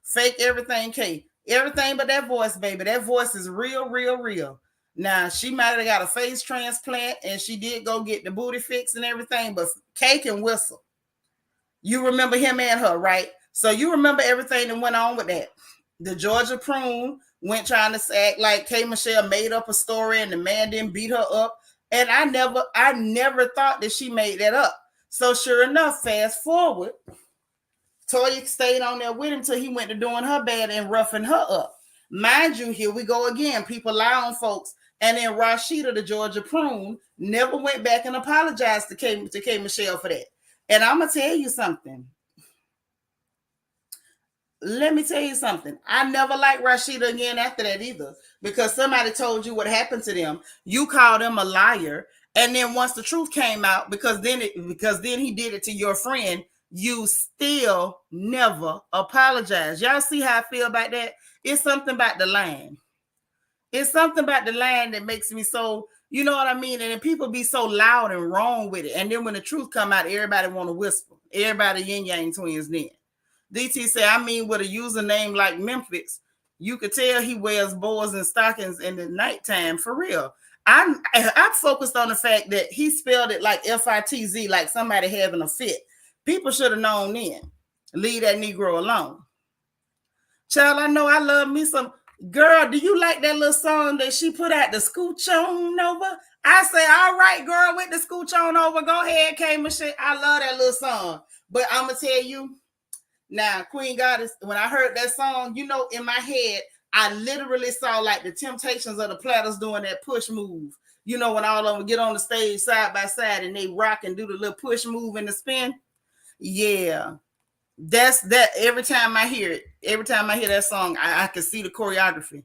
Fake everything, K. Everything but that voice, baby. That voice is real, real, real. Now, she might have got a face transplant, and she did go get the booty fix and everything, but K can whistle. You remember him and her, right? So you remember everything that went on with that. The Georgia prune went trying to act like K. Michelle made up a story and the man didn't beat her up. And I never thought that she made that up. So sure enough, fast forward, Toya stayed on there with him till he went to doing her bad and roughing her up. Mind you, here we go again. People lie on folks. And then Rashida, the Georgia prune, never went back and apologized to K. Michelle for that. And I'm going to tell you something. Let me tell you something. I never liked Rashida again after that either, because somebody told you what happened to them. You called him a liar. And then once the truth came out, because then he did it to your friend, you still never apologize. Y'all see how I feel about that? It's something about the line. It's something about the line that makes me so, you know what I mean? And then people be so loud and wrong with it. And then when the truth come out, everybody want to whisper. Everybody yin yang twins then. DT said, I mean, with a username like Memphis, you could tell he wears boas and stockings in the nighttime, for real. I'm focused on the fact that he spelled it like F-I-T-Z, like somebody having a fit. People should have known then. Leave that Negro alone. Child, I know I love me some. Girl, do you like that little song that she put out, the Scooch On Over? I say, all right, girl, with the Scooch On Over. Go ahead, K. Michelle. I love that little song. But I'm gonna tell you now, Queen Goddess, when I heard that song, you know, in my head, I literally saw like the Temptations of the Platters doing that push move. You know, when all of them get on the stage side by side and they rock and do the little push move and the spin. Yeah. That's that. Every time I hear it, every time I hear that song, I can see the choreography.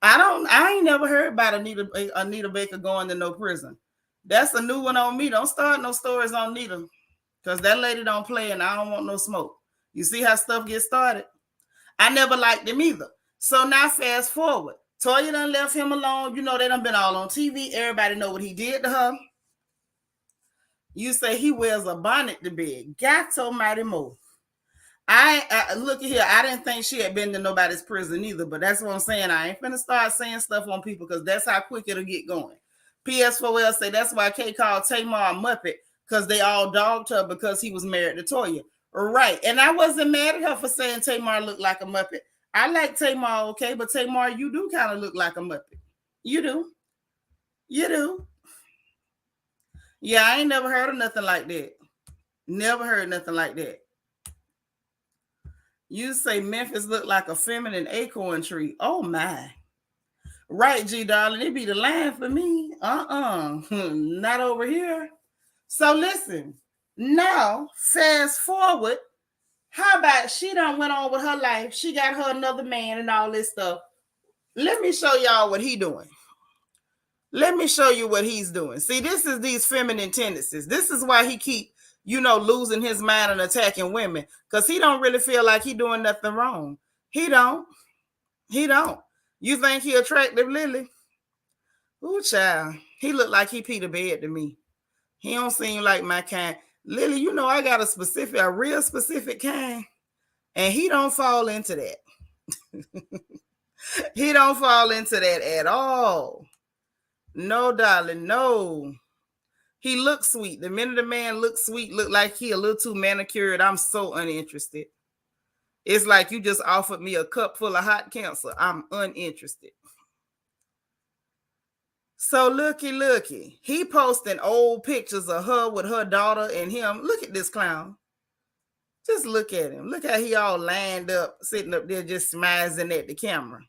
I ain't never heard about Anita Baker going to no prison. That's a new one on me. Don't start no stories on Anita, because that lady don't play and I don't want no smoke. You see how stuff gets started? I never liked him either. So now fast forward. Toya done left him alone. You know, they done been all on TV. Everybody know what he did to her. You say he wears a bonnet to bed. Gato mighty mo. I look at here. I didn't think she had been to nobody's prison either, but that's what I'm saying. I ain't finna start saying stuff on people because that's how quick it'll get going. PS4L say that's why Kay called Tamar a Muppet, because they all dogged her because he was married to Toya. Right. And I wasn't mad at her for saying Tamar looked like a Muppet. I like Tamar, okay, but Tamar, you do kind of look like a Muppet. You do. You do. Yeah, I ain't never heard of nothing like that. Never heard nothing like that. You say Memphis look like a feminine acorn tree. Oh my. Right, G darling. It be the line for me. Not over here. So listen. Now, fast forward. How about she done went on with her life? She got her another man and all this stuff. Let me show y'all what he doing. Let me show you what he's doing. See, this is these feminine tendencies. This is why he keep, losing his mind and attacking women, because he don't really feel like he doing nothing wrong. He don't. He don't. You think he attractive, Lily? Ooh, child. He look like he Peter Bed to me. He don't seem like my kind. Lily, I got a real specific kind, and he don't fall into that. He don't fall into that at all. No, darling, no. He looks sweet. The minute a man looks sweet, look like he a little too manicured, I'm so uninterested. It's like you just offered me a cup full of hot cancer. I'm uninterested. So looky. He posting old pictures of her with her daughter and him. Look at this clown. Just look at him. Look how he all lined up, sitting up there just smiling at the camera.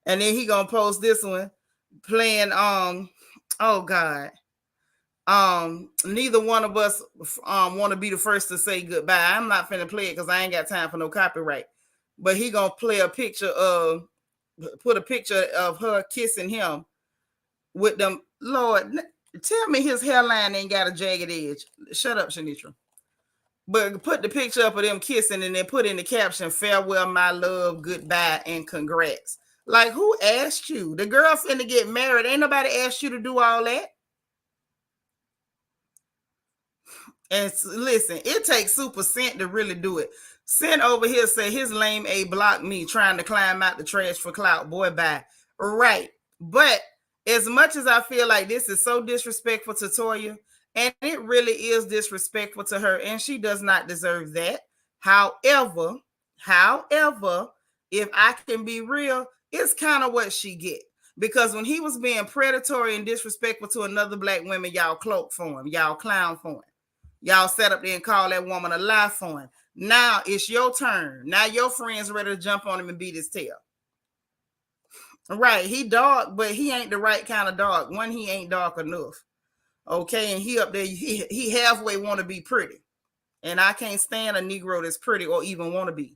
And then he gonna post this one playing oh God. Neither one of us want to be the first to say goodbye. I'm not finna play it because I ain't got time for no copyright. But he gonna put a picture of her kissing him with them. Lord, tell me his hairline ain't got a jagged edge. Shut up, Shanitra. But put the picture up of them kissing and then put in the caption, farewell, my love, goodbye, and congrats. Like, who asked you? The girl finna get married. Ain't nobody asked you to do all that. And listen, it takes Super Scent to really do it. Scent over here say his lame A blocked me trying to climb out the trash for clout. Boy, bye. Right. But as much as I feel like this is so disrespectful to Toya, and it really is disrespectful to her, and she does not deserve that. However, if I can be real, it's kind of what she get. Because when he was being predatory and disrespectful to another black woman, y'all cloak for him. Y'all clown for him. Y'all set up there and call that woman a lie for him. Now it's your turn. Now your friends ready to jump on him and beat his tail. Right. He dark, but he ain't the right kind of dark. One, he ain't dark enough. Okay. And he up there, he halfway want to be pretty. And I can't stand a Negro that's pretty or even want to be.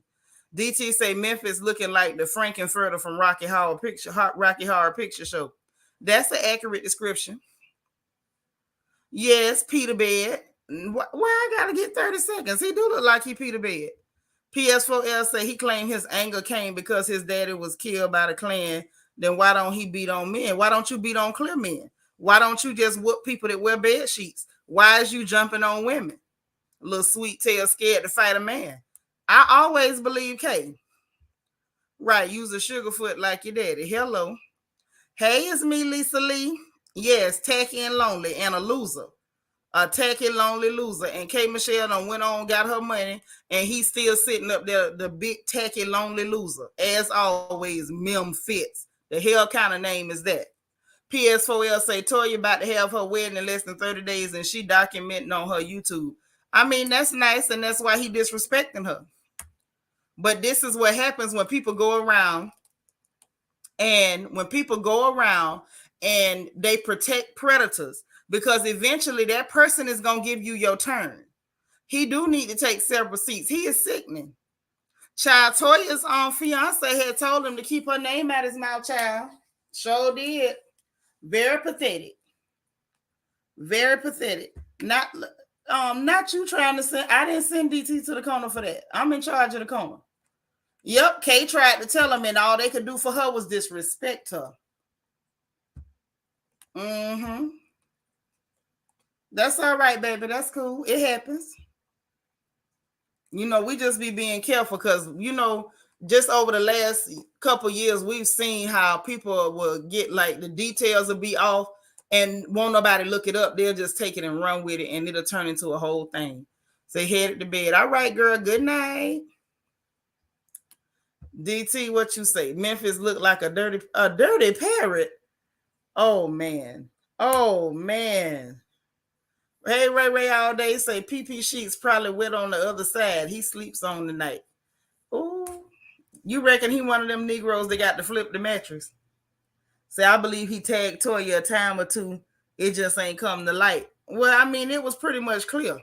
DT say Memphis looking like the Frankenfurter from Rocky Horror Picture Show. That's an accurate description. Yes, Peter Bed. Why I gotta get 30 seconds? He do look like he Peter Bed. PS4L say he claimed his anger came because his daddy was killed by the Klan. Then why don't he beat on men? Why don't you beat on clear men? Why don't you just whoop people that wear bed sheets? Why is you jumping on women? A little sweet tail scared to fight a man. I always believe K. Right, use a sugarfoot like your daddy. Hello. Hey, it's me, Lisa Lee. Yes, tacky and lonely and a loser. A tacky, lonely loser. And K. Michelle done went on, got her money, and he's still sitting up there, the big, tacky, lonely loser. As always, Memphis. The hell kind of name is that? PS4L say Toya about to have her wedding in less than 30 days, and she documenting on her YouTube. I mean, that's nice, and that's why he disrespecting her. But this is what happens when people go around, and they protect predators, because eventually that person is going to give you your turn. He do need to take several seats. He is sickening. Child, Toya's fiance had told him to keep her name out his mouth, child. Sure did. Very pathetic. Very pathetic. Not you trying to send. I didn't send DT to the corner for that. I'm in charge of the corner. Yep, Kay tried to tell him, and all they could do for her was disrespect her. Mm-hmm. That's all right, baby. That's cool. It happens. You know, we just be being careful because, you know, just over the last couple years, we've seen how people will get, like, the details will be off and won't nobody look it up. They'll just take it and run with it, and it'll turn into a whole thing. So headed to bed. All right, girl. Good night. DT, what you say? Memphis looked like a dirty parrot. Oh man. Hey, Ray all day say PP sheets probably wet on the other side. He sleeps on the night. Oh, you reckon he one of them Negroes that got to flip the mattress? Say, I believe he tagged Toya a time or two. It just ain't come to light. Well, I mean, it was pretty much clear.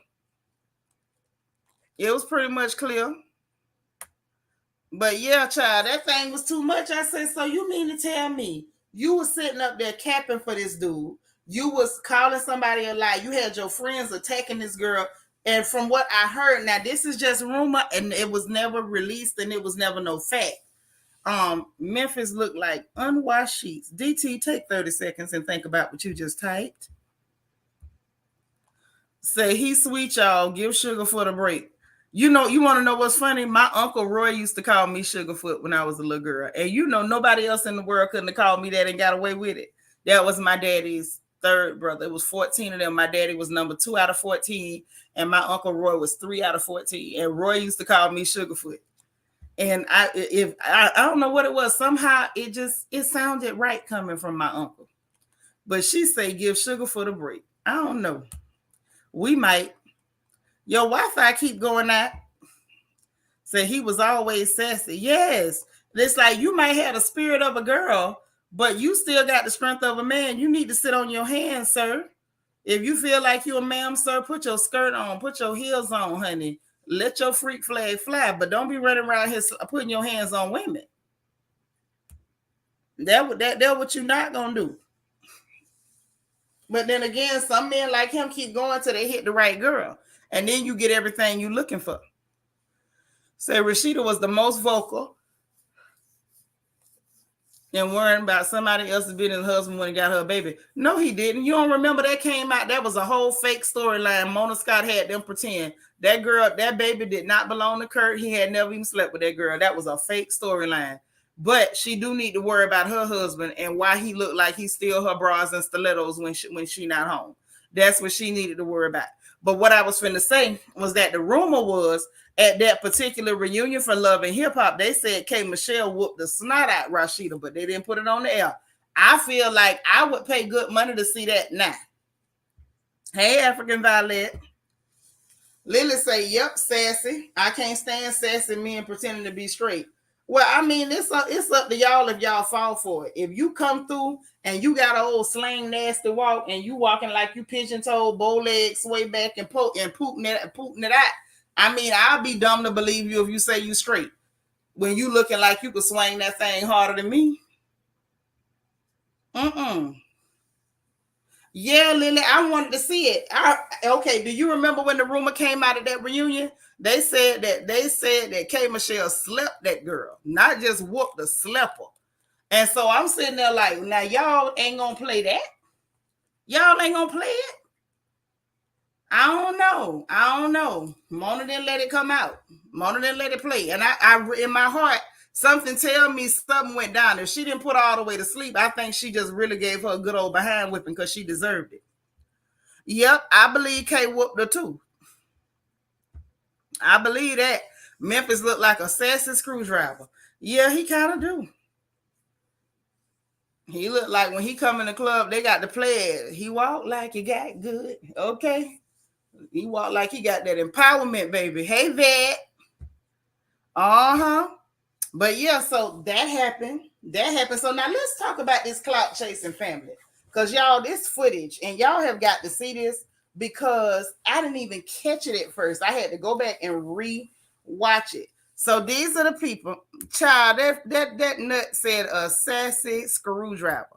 But yeah, child, that thing was too much. I said, so you mean to tell me you was sitting up there capping for this dude? You was calling somebody a lie. You had your friends attacking this girl. And from what I heard, now this is just rumor, and it was never released, and it was never no fact. Memphis looked like unwashed sheets. DT, take 30 seconds and think about what you just typed. Say, he's sweet, y'all. Give Sugar for the break. You know, you want to know what's funny? My Uncle Roy used to call me Sugarfoot when I was a little girl. And you know, nobody else in the world couldn't have called me that and got away with it. That was my daddy's third brother. It was 14 of them. My daddy was number 2 out of 14. And my Uncle Roy was 3 out of 14. And Roy used to call me Sugarfoot. And I don't know what it was. Somehow it sounded right coming from my uncle. But she say, give Sugar for the break. I don't know. We might. Your Wi-Fi keep going out. Say he was always sassy. Yes. It's like you might have the spirit of a girl, but you still got the strength of a man. You need to sit on your hands, sir. If you feel like you're a ma'am, sir, put your skirt on, put your heels on, honey. Let your freak flag fly, but don't be running around here putting your hands on women. That's what you're not gonna do. But then again, some men like him keep going till they hit the right girl. And then you get everything you're looking for. Say Rashida was the most vocal and worrying about somebody else's being his husband when he got her baby. No, he didn't. You don't remember that came out? That was a whole fake storyline. Mona Scott had them pretend that girl, that baby did not belong to Kurt. He had never even slept with that girl. That was a fake storyline. But she do need to worry about her husband and why he looked like he steal her bras and stilettos when she not home. That's what she needed to worry about. But what I was finna say was that the rumor was at that particular reunion for Love and Hip Hop, they said K. Michelle whooped the snot out Rashida, but they didn't put it on the air. I feel like I would pay good money to see that now. Hey, African Violet. Lily say, yep, sassy. I can't stand sassy men pretending to be straight. Well, I mean, it's up to y'all if y'all fall for it. If you come through and you got an old slang nasty walk and you walking like you pigeon-toed, bow legs, sway back and pooting it out, I mean, I'll be dumb to believe you if you say you straight. When you looking like you could swing that thing harder than me. Yeah, Lily, I wanted to see it. Okay, do you remember when the rumor came out of that reunion? They said that K. Michelle slept that girl, not just whooped her, slept her. And so I'm sitting there like, now y'all ain't gonna play that. Y'all ain't gonna play it. I don't know. Mona didn't let it come out. Mona didn't let it play. And I in my heart, something tell me something went down. If she didn't put her all the way to sleep, I think she just really gave her a good old behind whipping because she deserved it. Yep, I believe Kay whooped her too. I believe that. Memphis looked like a sassy screwdriver. Yeah, he kind of do. He looked like when he come in the club, they got to play it. He walked like he got good. Okay. He walked like he got that empowerment, baby. Hey, vet. Uh-huh. But yeah, so that happened. That happened. So now let's talk about this clout chasing family. Because y'all, this footage, and y'all have got to see this because I didn't even catch it at first. I had to go back and re-watch it. So these are the people. Child, that nut said a sassy screwdriver.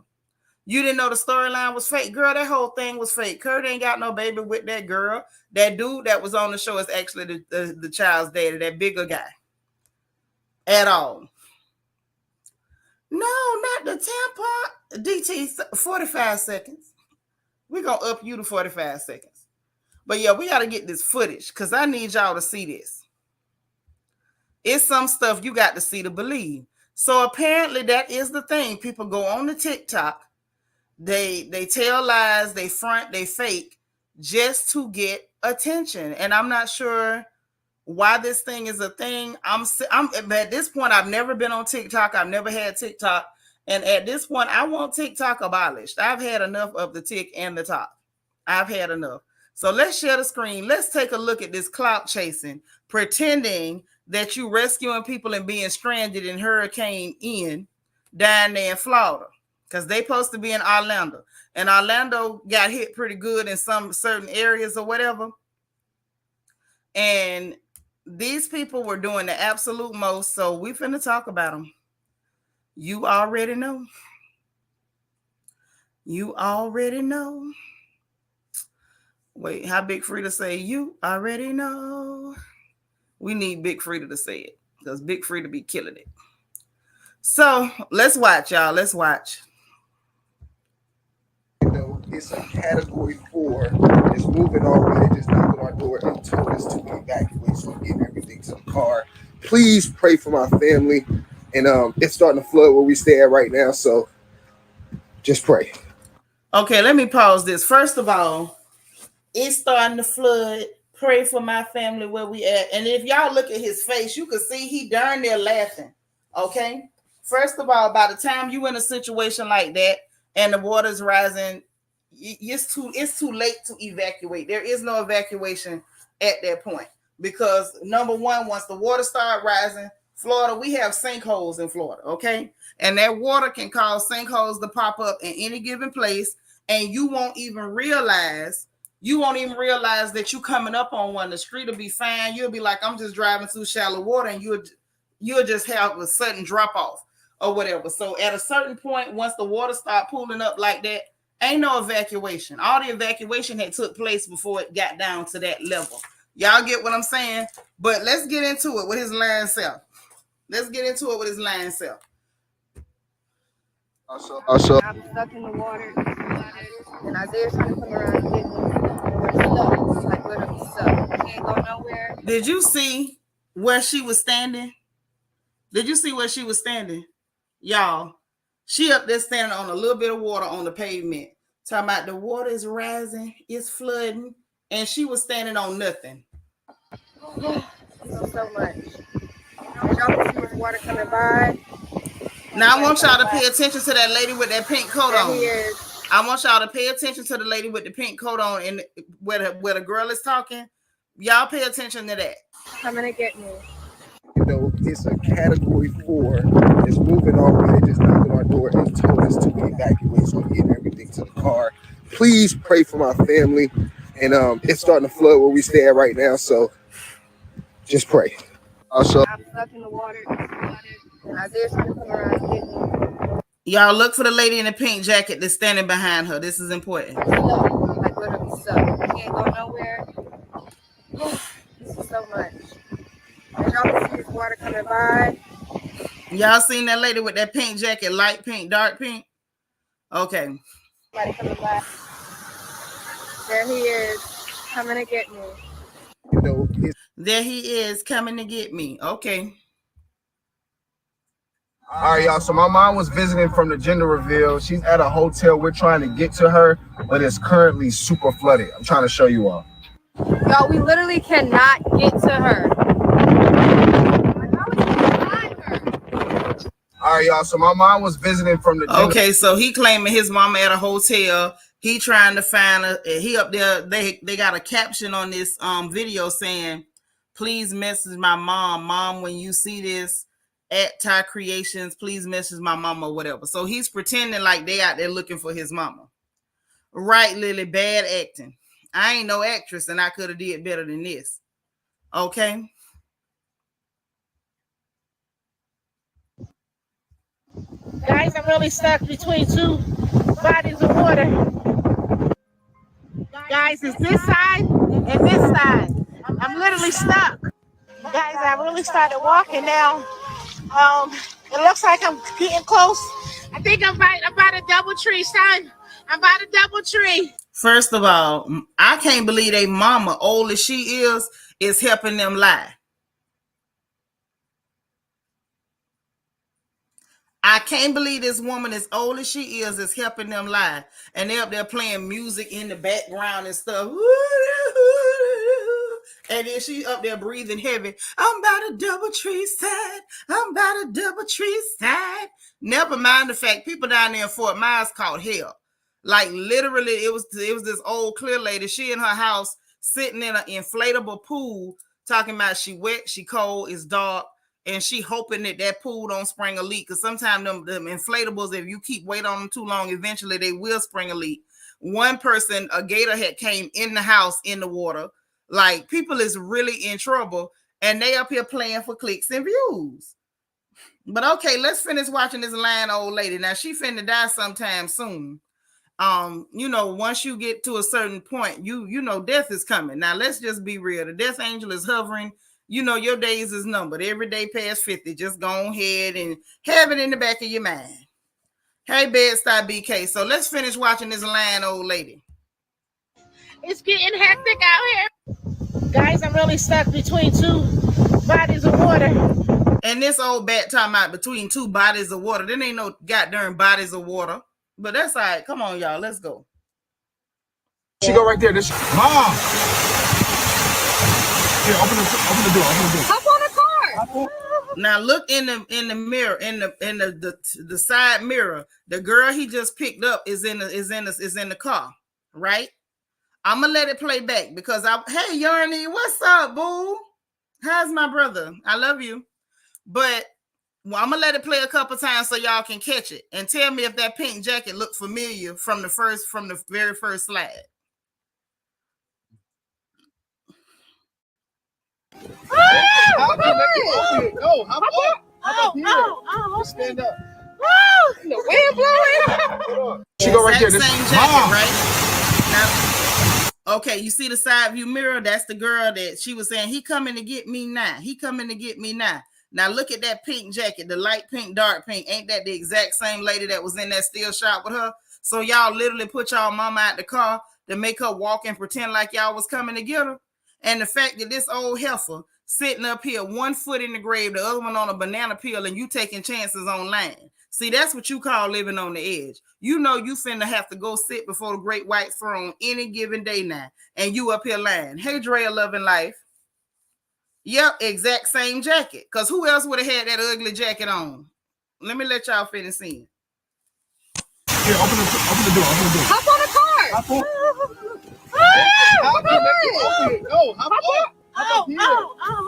You didn't know the storyline was fake. Girl, that whole thing was fake. Kurt ain't got no baby with that girl. That dude that was on the show is actually the child's daddy, that bigger guy. At all. No, not the tampon. DT, 45 seconds. We're going to up you to 45 seconds. But yeah, we got to get this footage because I need y'all to see this. It's some stuff you got to see to believe. So apparently that is the thing. People go on the TikTok. They tell lies, they front, they fake just to get attention. And I'm not sure why this thing is a thing. I'm at this point, I've never been on TikTok. I've never had TikTok. And at this point, I want TikTok abolished. I've had enough of the Tik and the Tok. I've had enough. So let's share the screen. Let's take a look at this clout chasing, pretending that you rescuing people and being stranded in Hurricane Ian down there in Florida. Because they supposed to be in Orlando. And Orlando got hit pretty good in some certain areas or whatever. And these people were doing the absolute most. So we finna talk about them. You already know. You already know. Wait, how Big Frida say? You already know. We need Big Frida to say it. Because Big Frida be killing it. So let's watch, y'all. Let's watch. It's a category 4. It's moving already. Just knocked on our door and told us to evacuate. So we're getting everything to the car. Please pray for my family. And it's starting to flood where we stay at right now. So just pray. Okay, let me pause this. First of all, it's starting to flood. Pray for my family where we at. And if y'all look at his face, you can see he darn near laughing. Okay. First of all, by the time you in a situation like that and the water's rising, it's too late to evacuate. There is no evacuation at that point because number one, once the water start rising, Florida, we have sinkholes in Florida, okay? And that water can cause sinkholes to pop up in any given place, and you won't even realize that you coming up on one. The street will be fine. You'll be like, I'm just driving through shallow water, and you'll just have a sudden drop off or whatever. So at a certain point, once the water start pooling up like that, ain't no evacuation. All the evacuation had took place before it got down to that level. Y'all get what I'm saying? But let's get into it with his lying self. Let's get into it with his lying self. I'm stuck in the water, and Isaiah's trying to come around and get me. And we're stuck, like literally stuck. We can't go nowhere. Did you see where she was standing? Y'all, she up there standing on a little bit of water on the pavement. Talking about the water is rising, it's flooding, and she was standing on nothing. So much. As y'all can see this water coming by. Now I want y'all to pay attention to that lady with that pink coat on. There he is. I want y'all to pay attention to the lady with the pink coat on and where the girl is talking. Y'all pay attention to that. Coming to get me. It's a category 4. It's moving already. Just knocked on our door and told us to evacuate. So we're getting everything to the car. Please pray for my family. And it's starting to flood where we stay at right now. So just pray. I'm stuck in the water, and Isaiah's trying to come around and get me. Y'all look for the lady in the pink jacket that's standing behind her. This is important. Stuck, like literally stuck. We can't go nowhere. This is so much. As y'all can see this water coming by. Y'all seen that lady with that pink jacket, light pink, dark pink? Okay. Somebody coming by. There he is, coming to get me. There he is coming to get me. Okay. All right, y'all. So my mom was visiting from the gender reveal. She's at a hotel. We're trying to get to her, but it's currently super flooded. I'm trying to show you all. Y'all, we literally cannot get to her. All right, y'all. So my mom was visiting from the gender. Okay, so he claiming his mama at a hotel He trying to find he up there. They got a caption on this video saying, "Please message my mom. Mom, when you see this at Ty Creations, please message my mama," or whatever. So he's pretending like they out there looking for his mama. Right, Lily, bad acting. I ain't no actress and I could have did better than this. Okay. Guys, I'm really stuck between two bodies of water. Guys, it's this side and this side. I'm literally stuck. Guys, I really started walking now. It looks like I'm getting close. I think I'm by a double tree, son. I'm by the double tree. First of all, I can't believe they mama, old as she is helping them lie. I can't believe this woman, as old as she is helping them lie. And they're up there playing music in the background and stuff. And then she up there breathing heavy. I'm about a double tree side. I'm about a double tree side. Never mind the fact people down there in Fort Myers caught hell. Like literally, it was this old clear lady. She in her house sitting in an inflatable pool, talking about she wet, she cold, it's dark. And she hoping that pool don't spring a leak. Because sometimes them inflatables, if you keep waiting on them too long, eventually they will spring a leak. One person, a gator had came in the house in the water. Like, people is really in trouble. And they up here playing for clicks and views. But okay, let's finish watching this lying old lady. Now, she finna die sometime soon. Once you get to a certain point, you know death is coming. Now, let's just be real. The death angel is hovering. Your days is numbered. Every day past 50. Just go ahead and have it in the back of your mind. Hey, Bed-Stuy BK. So let's finish watching this lying old lady. It's getting hectic out here. Guys, I'm really stuck between two bodies of water. And this old bat talking about between two bodies of water. There ain't no goddamn bodies of water. But that's all right. Come on, y'all. Let's go. She go right there. Mom! Here, open the door. Hop on a car. Now look in the mirror, in the side mirror. The girl he just picked up is in the car, right? I'm gonna let it play back because hey Yarny, what's up, boo? How's my brother? I love you. But I'm gonna let it play a couple times so y'all can catch it and tell me if that pink jacket looked familiar from the very first slide. How can I get No, how about stand up. The wind blowing. She go right there. Same jacket, right? Now, okay, you see the side view mirror? That's the girl that she was saying, he coming to get me now. He coming to get me now. Now look at that pink jacket, the light pink, dark pink. Ain't that the exact same lady that was in that still shot with her? So y'all literally put y'all mama out the car to make her walk and pretend like y'all was coming to get her. And the fact that this old heifer sitting up here, one foot in the grave, the other one on a banana peel, and you taking chances on land. See, that's what you call living on the edge. You know you finna have to go sit before the great white throne any given day now, and you up here lying. Hey, Drea, loving life. Yep, exact same jacket. Because who else would have had that ugly jacket on? Let me let y'all finish seeing. Here, open the door. Hop on a car.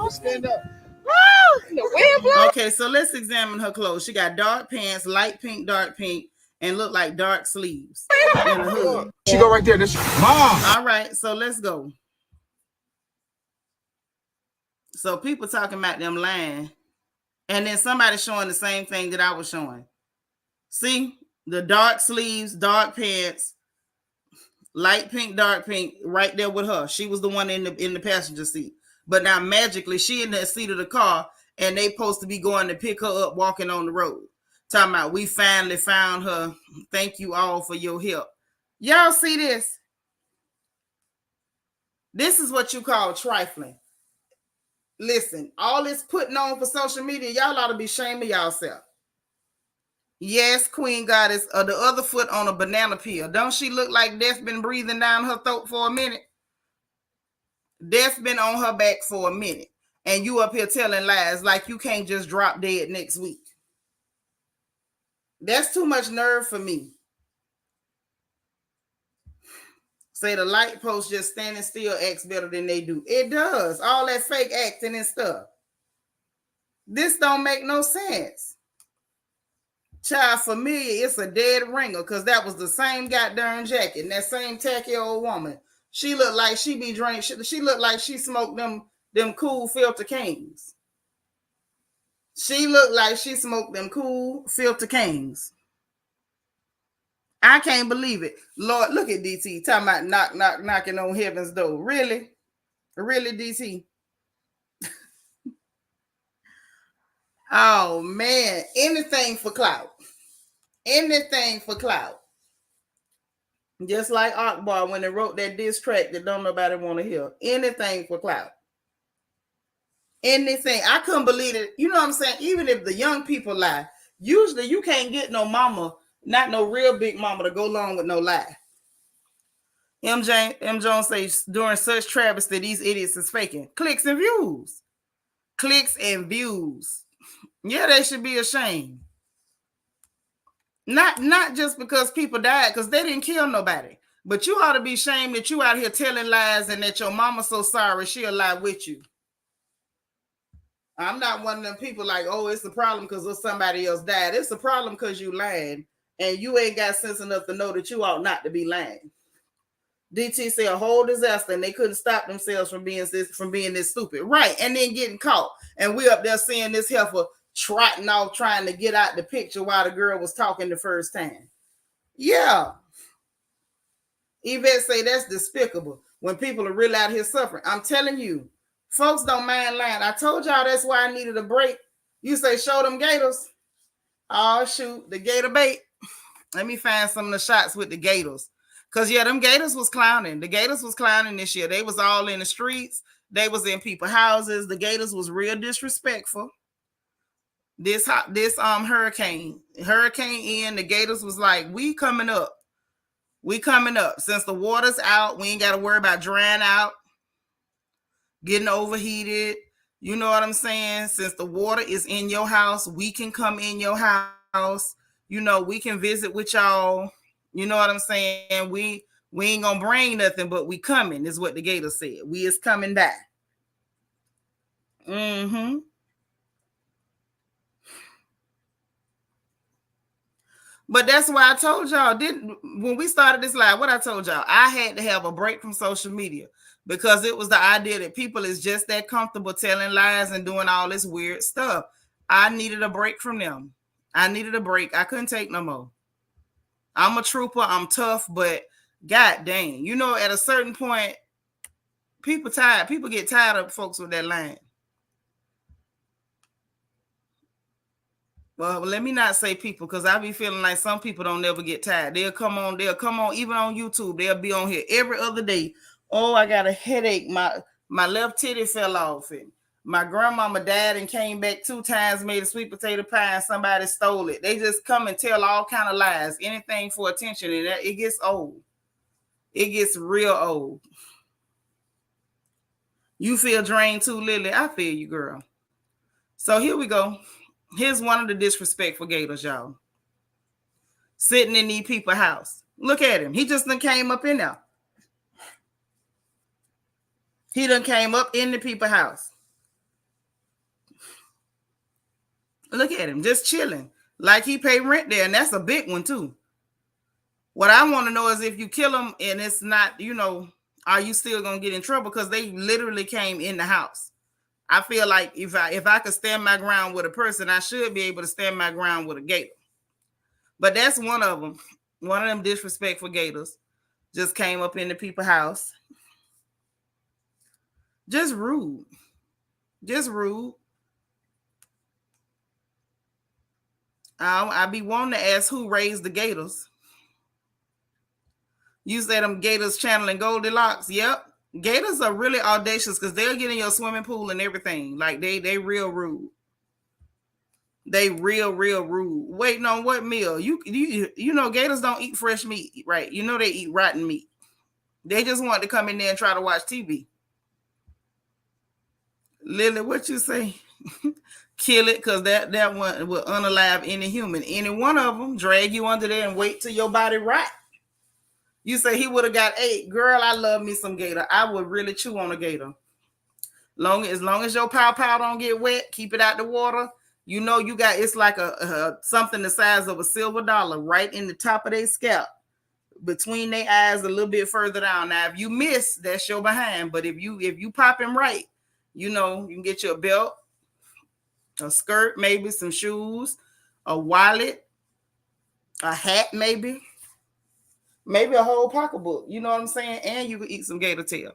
Stand up. The wind blowing. Okay, so let's examine her clothes. She got dark pants, light pink, dark pink, and look like dark sleeves. And a hood. She go right there. Mom! All right, so let's go. So people talking about them lying. And then somebody showing the same thing that I was showing. See? The dark sleeves, dark pants, light pink, dark pink, right there with her. She was the one in the passenger seat. But now magically, she in the seat of the car, and they supposed to be going to pick her up, walking on the road. Talking about, we finally found her. Thank you all for your help. Y'all see this? This is what you call trifling. Listen, all this putting on for social media, y'all ought to be ashamed of yourself. Yes, Queen Goddess, the other foot on a banana peel. Don't she look like death been breathing down her throat for a minute? Death been on her back for a minute. And you up here telling lies like you can't just drop dead next week. That's too much nerve for me. Say the light post just standing still acts better than they do. It does. All that fake acting and stuff. This don't make no sense. Child, for me, it's a dead ringer because that was the same goddamn jacket and that same tacky old woman. She looked like she be drinking. She looked like she smoked them cool filter kings. She looked like she smoked them cool filter kings. I can't believe it. Lord, look at DT talking about knocking on heaven's door. Really? Really, DT? Oh, man. Anything for clout. Anything for clout. Just like Akbar when they wrote that diss track that don't nobody want to hear. Anything for clout. Anything. I couldn't believe it. You know what I'm saying? Even if the young people lie, usually you can't get no mama, not no real big mama, to go along with no lie. M. Jones says during such travesty, these idiots is faking. Clicks and views. Clicks and views. Yeah, they should be ashamed. Not just because people died, because they didn't kill nobody. But you ought to be ashamed that you out here telling lies and that your mama's so sorry she'll lie with you. I'm not one of them people like, oh, it's a problem because somebody else died. It's a problem because you lying and you ain't got sense enough to know that you ought not to be lying. DT said a whole disaster and they couldn't stop themselves from being this stupid. Right. And then getting caught. And we up there seeing this heifer trotting off trying to get out the picture while the girl was talking the first time. Yeah. Yvette say that's despicable when people are really out here suffering. I'm telling you, folks don't mind lying. I told y'all that's why I needed a break. You say show them gators. Oh, shoot, the gator bait. Let me find some of the shots with the gators. Because, yeah, them gators was clowning. The gators was clowning this year. They was all in the streets. They was in people's houses. The gators was real disrespectful. This hurricane Ian, the gators was like, we coming up. We coming up. Since the water's out, we ain't got to worry about drying out, getting overheated. You know what I'm saying? Since the water is in your house, we can come in your house. You know, we can visit with y'all. You know what I'm saying? We ain't gonna bring nothing, but we coming, is what the gator said. We is coming back. Mm-hmm. But that's why I told y'all, when we started this live, what I told y'all, I had to have a break from social media because it was the idea that people is just that comfortable telling lies and doing all this weird stuff. I needed a break from them. I needed a break. I couldn't take no more. I'm a trooper. I'm tough, but god dang, you know, at a certain point, people tired. People get tired of folks with that line. Well, let me not say people, because I be feeling like some people don't never get tired. They'll come on, even on YouTube. They'll be on here every other day. Oh, I got a headache. My left titty fell off. And my grandmama died and came back 2 times, made a sweet potato pie, and somebody stole it. They just come and tell all kind of lies, anything for attention, and it gets old. It gets real old. You feel drained too, Lily? I feel you, girl. So here we go. Here's one of the disrespectful gators, y'all. Sitting in these people's house. Look at him. He just done came up in there. He done came up in the people's house. Look at him, just chilling. Like he paid rent there, and that's a big one, too. What I want to know is if you kill him and it's not, you know, are you still going to get in trouble? Because they literally came in the house. I feel like if I could stand my ground with a person, I should be able to stand my ground with a gator. But that's one of them. One of them disrespectful gators just came up in the people's house. Just rude. Just rude. I be wanting to ask who raised the gators. You said them gators channeling Goldilocks. Yep. Gators are really audacious because they'll get in your swimming pool and everything. Like they real rude. They real rude. Waiting on what meal? You know gators don't eat fresh meat, right? You know they eat rotten meat. They just want to come in there and try to watch TV. Lily, what you say? Kill it, because that one will unalive any human. Any one of them drag you under there and wait till your body rot. You say he would have got 8. Girl, I love me some gator. I would really chew on a gator. As long as your pow don't get wet, keep it out the water. You know you got, it's like a something the size of a silver dollar right in the top of their scalp, between their eyes, a little bit further down. Now, if you miss, that's your behind. But if you pop him right, you know, you can get you a belt, a skirt, maybe some shoes, a wallet, a hat, maybe a whole pocketbook. You know what I'm saying? And you can eat some gator tail.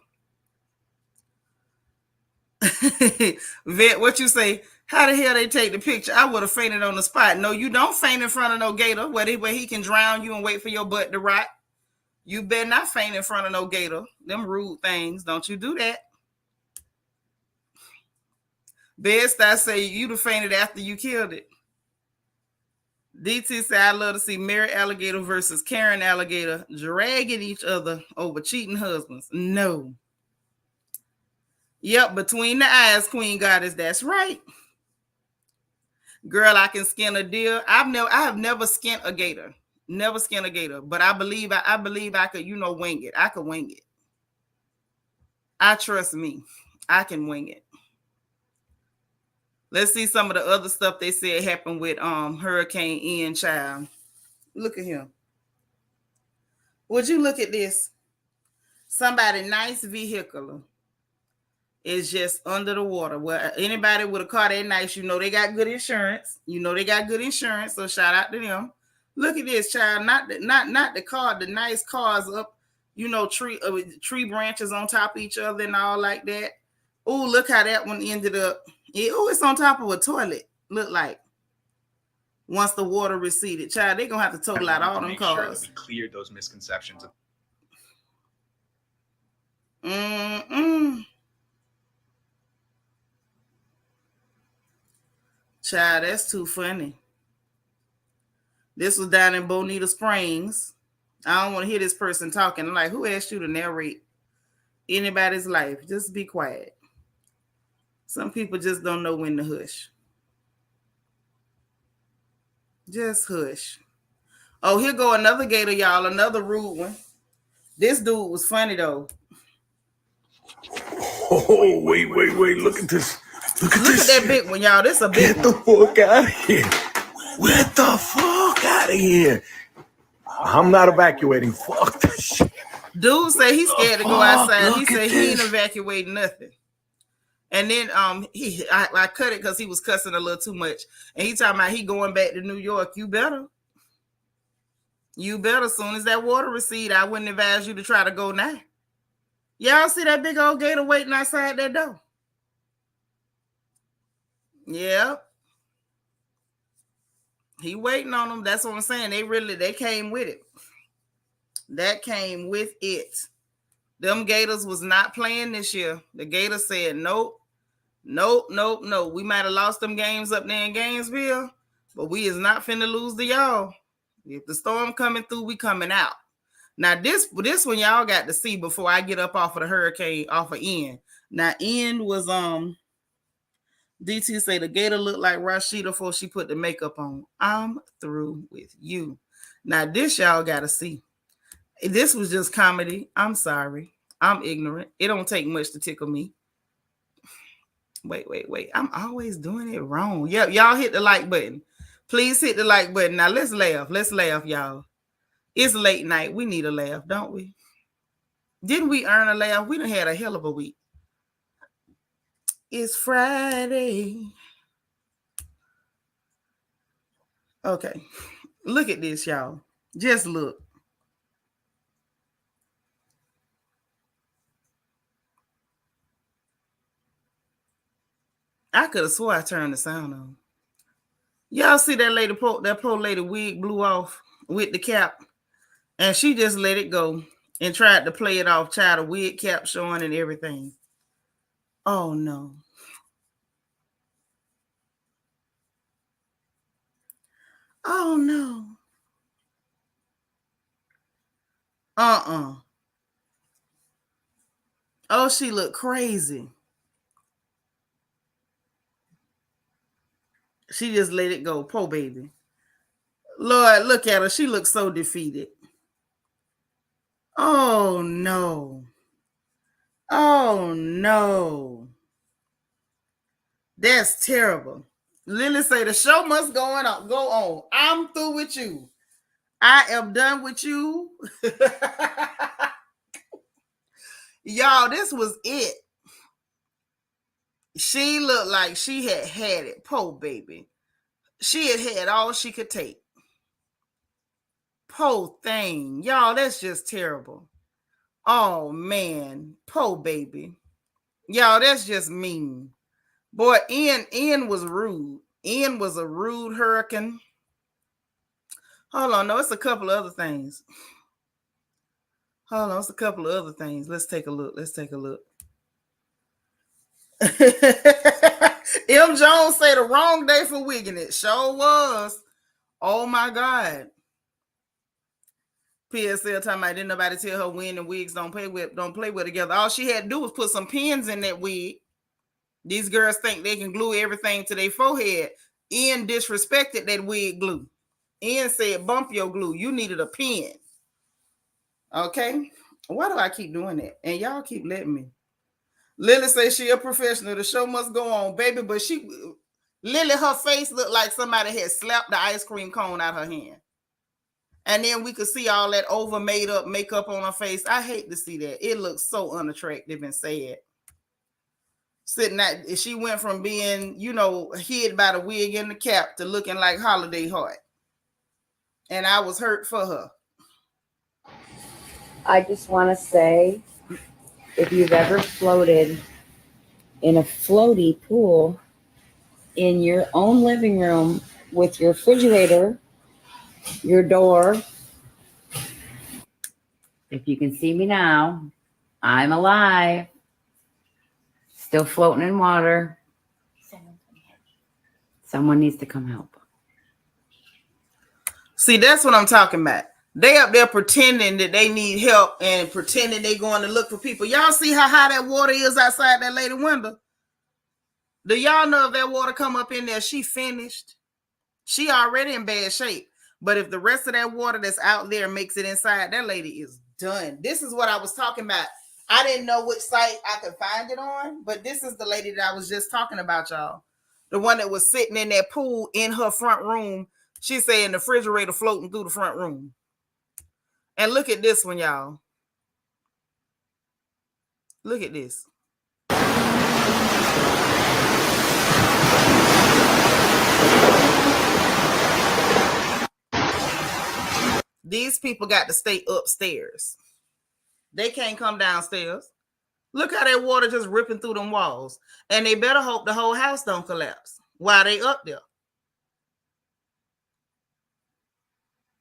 Vet, what you say? How the hell they take the picture? I would have fainted on the spot. No, you don't faint in front of no gator where he can drown you and wait for your butt to rot. You better not faint in front of no gator. Them rude things. Don't you do that. Best I say you'd have fainted after you killed it. DT said, I'd love to see Mary Alligator versus Karen Alligator dragging each other over cheating husbands. No. Yep, between the eyes, Queen Goddess. That's right. Girl, I can skin a deer. I have never skinned a gator. Never skinned a gator. But I believe I could, wing it. I could wing it. I trust me. I can wing it. Let's see some of the other stuff they said happened with Hurricane Ian, child. Look at him. Would you look at this? Somebody nice vehicle is just under the water. Well, anybody with a car that nice, they got good insurance. So shout out to them. Look at this, child. Not the car, the nice cars up, tree branches on top of each other and all like that. Oh, look how that one ended up. It's on top of a toilet. Look like. Once the water receded, child, they're gonna have to total out all them cars. Sure that we cleared those misconceptions. Child, that's too funny. This was down in Bonita Springs. I don't want to hear this person talking. I'm like, who asked you to narrate anybody's life? Just be quiet. Some people just don't know when to hush. Just hush. Oh, here go another gator, y'all. Another rude one. This dude was funny, though. Oh, wait. Look at this. Look at that big one, y'all. This a big one. Get the fuck out of here. Get the fuck out of here. I'm not evacuating. Fuck this shit. Dude say he's scared to go outside. He said he ain't evacuating nothing. And then I cut it because he was cussing a little too much. And he talking about he going back to New York. You better. As soon as that water recede, I wouldn't advise you to try to go now. Y'all see that big old gator waiting outside that door? Yeah. He waiting on them. That's what I'm saying. They came with it. That came with it. Them Gators was not playing this year. The Gators said, nope. We might have lost them games up there in Gainesville, but we is not finna lose to y'all. If the storm coming through, we coming out. Now, this one y'all got to see before I get up off of the hurricane, off of Ian. Now, Ian was, DT say the gator looked like Rashida before she put the makeup on. I'm through with you. Now, this y'all got to see. This was just comedy. I'm sorry. I'm ignorant. It don't take much to tickle me. Wait. I'm always doing it wrong. Yep, y'all hit the like button. Please hit the like button. Now, let's laugh. Let's laugh, y'all. It's late night. We need a laugh, don't we? Didn't we earn a laugh? We done had a hell of a week. It's Friday. Okay. Look at this, y'all. Just look. I could have swore I turned the sound on. Y'all see that lady, that poor lady wig blew off with the cap, and she just let it go and tried to play it off, child, a wig cap showing and everything. Oh no. Oh no. Oh, she looked crazy. She just let it go. Poor baby. Lord, look at her. She looks so defeated. Oh no. Oh no. That's terrible. Lily say the show must go on. I'm through with you. I am done with you. Y'all, this was it. She looked like she had it. Poor baby. She had all she could take. Poor thing. Y'all, that's just terrible. Oh, man. Poor baby. Y'all, that's just mean. Boy, Ian was rude. Ian was a rude hurricane. Hold on. No, it's a couple of other things. Hold on. It's a couple of other things. Let's take a look. M. Jones said the wrong day for wigging it. Sure was. Oh, my God. PSL talking about didn't nobody tell her when the wigs don't play with together. All she had to do was put some pins in that wig. These girls think they can glue everything to their forehead. Ian disrespected that wig glue. Ian said, bump your glue. You needed a pin. Okay? Why do I keep doing that? And y'all keep letting me. Lily says she a professional. The show must go on, baby. But Lily, her face looked like somebody had slapped the ice cream cone out her hand. And then we could see all that over made up makeup on her face. I hate to see that. It looks so unattractive and sad. She went from being, hid by the wig and the cap to looking like Holiday Heart. And I was hurt for her. I just want to say, if you've ever floated in a floaty pool in your own living room with your refrigerator, your door, if you can see me now, I'm alive, still floating in water. Someone needs to come help. See, that's what I'm talking about. They up there pretending that they need help and pretending they going to look for people. Y'all see how high that water is outside that lady window? Do y'all know if that water come up in there, she finished? She already in bad shape. But if the rest of that water that's out there makes it inside, that lady is done. This is what I was talking about. I didn't know which site I could find it on, but this is the lady that I was just talking about, y'all. The one that was sitting in that pool in her front room. She said in the refrigerator floating through the front room. And look at this one, y'all. Look at this. These people got to stay upstairs. They can't come downstairs. Look how that water just ripping through them walls. And they better hope the whole house don't collapse while they up there.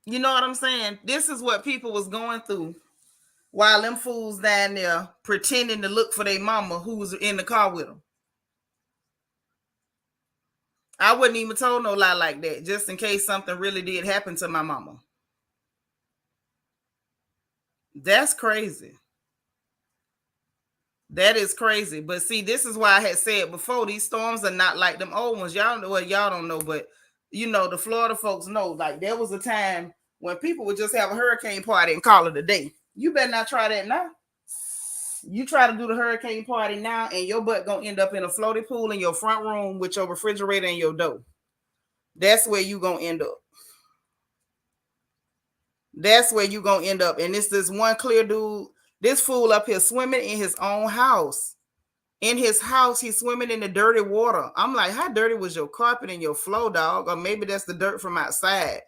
You know what I'm saying? This is what people was going through while them fools down there pretending to look for their mama who was in the car with them. I wouldn't even told no lie like that, just in case something really did happen to my mama. That's crazy. That is crazy. But see, this is why I had said before, these storms are not like them old ones. Y'all know, well, y'all don't know, but the Florida folks know. Like, there was a time when people would just have a hurricane party and call it a day. You better not try that now. You try to do the hurricane party now, and your butt gonna end up in a floaty pool in your front room with your refrigerator and your door. That's where you gonna end up. That's where you gonna end up. And it's this one clear dude, this fool up here swimming in his own house. In his house, he's swimming in the dirty water. I'm like, how dirty was your carpet and your floor, dog? Or maybe that's the dirt from outside.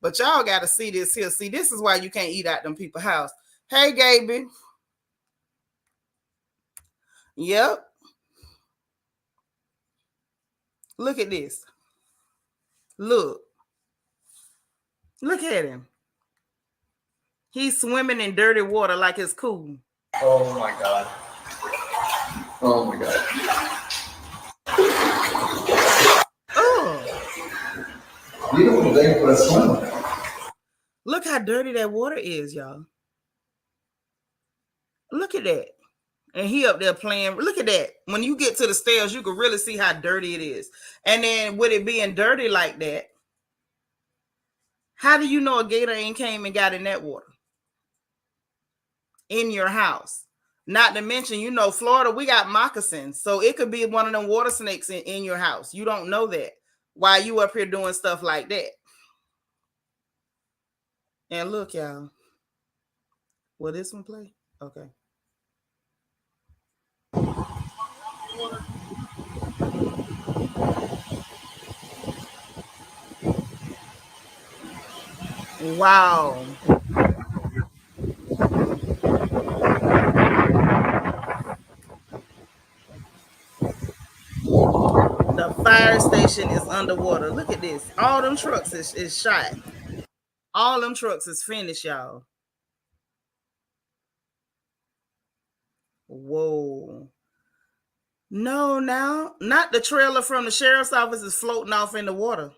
But y'all got to see this here. See, this is why you can't eat out them people's house. Hey, Gaby. Yep. Look at this. Look. Look at him. He's swimming in dirty water like it's cool. Oh my God. Oh my God. Oh. Beautiful day for a swim. Look how dirty that water is, y'all. Look at that. And he up there playing. Look at that. When you get to the stairs, you can really see how dirty it is. And then with it being dirty like that, how do you know a gator ain't came and got in that water? in your house. Not to mention, you know, Florida, we got moccasins. So it could be one of them water snakes in your house. You don't know that while you up here doing stuff like that. And look, y'all. Will this one play? Okay. Wow. The fire station is underwater. Look at this. All them trucks is shot. All them trucks is finished, y'all. Whoa. No, now, not the trailer from the sheriff's office is floating off in the water.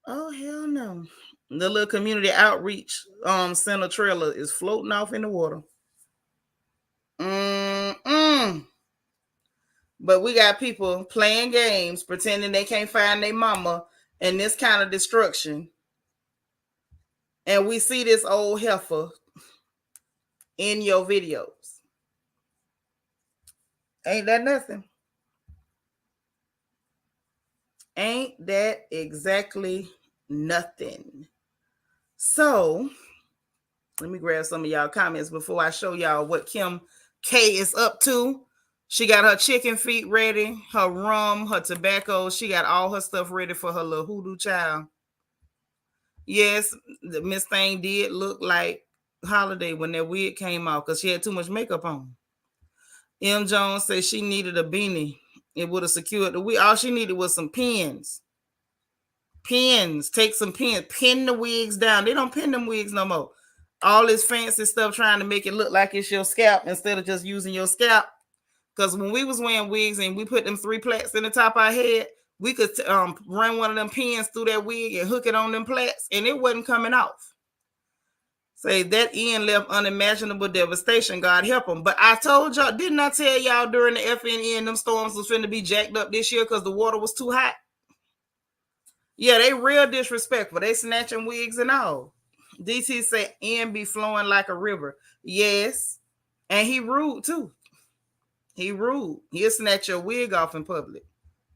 Oh, hell no. The little community outreach center trailer is floating off in the water. But we got people playing games, pretending they can't find their mama and this kind of destruction. And we see this old heifer in your videos. Ain't that nothing? Ain't that exactly nothing? So let me grab some of y'all comments before I show y'all what Kim K is up to. She got her chicken feet ready, her rum, her tobacco. She got all her stuff ready for her little hoodoo child. Yes, the Miss Thing did look like Holiday when that wig came out because she had too much makeup on. M. Jones said she needed a beanie. It would have secured the wig. All she needed was some pins. Pins. Take some pins. Pin the wigs down. They don't pin them wigs no more. All this fancy stuff trying to make it look like it's your scalp instead of just using your scalp. Because when we was wearing wigs and we put them 3 plaits in the top of our head, we could run one of them pins through that wig and hook it on them plaits, and it wasn't coming off. Say that end left unimaginable devastation. God help them. But I told y'all, didn't I tell y'all during the FNN them storms was finna be jacked up this year because the water was too hot? Yeah, they real disrespectful. They snatching wigs and all. DT said Ian be flowing like a river. Yes. And he rude too. He rude. He'll snatch your wig off in public.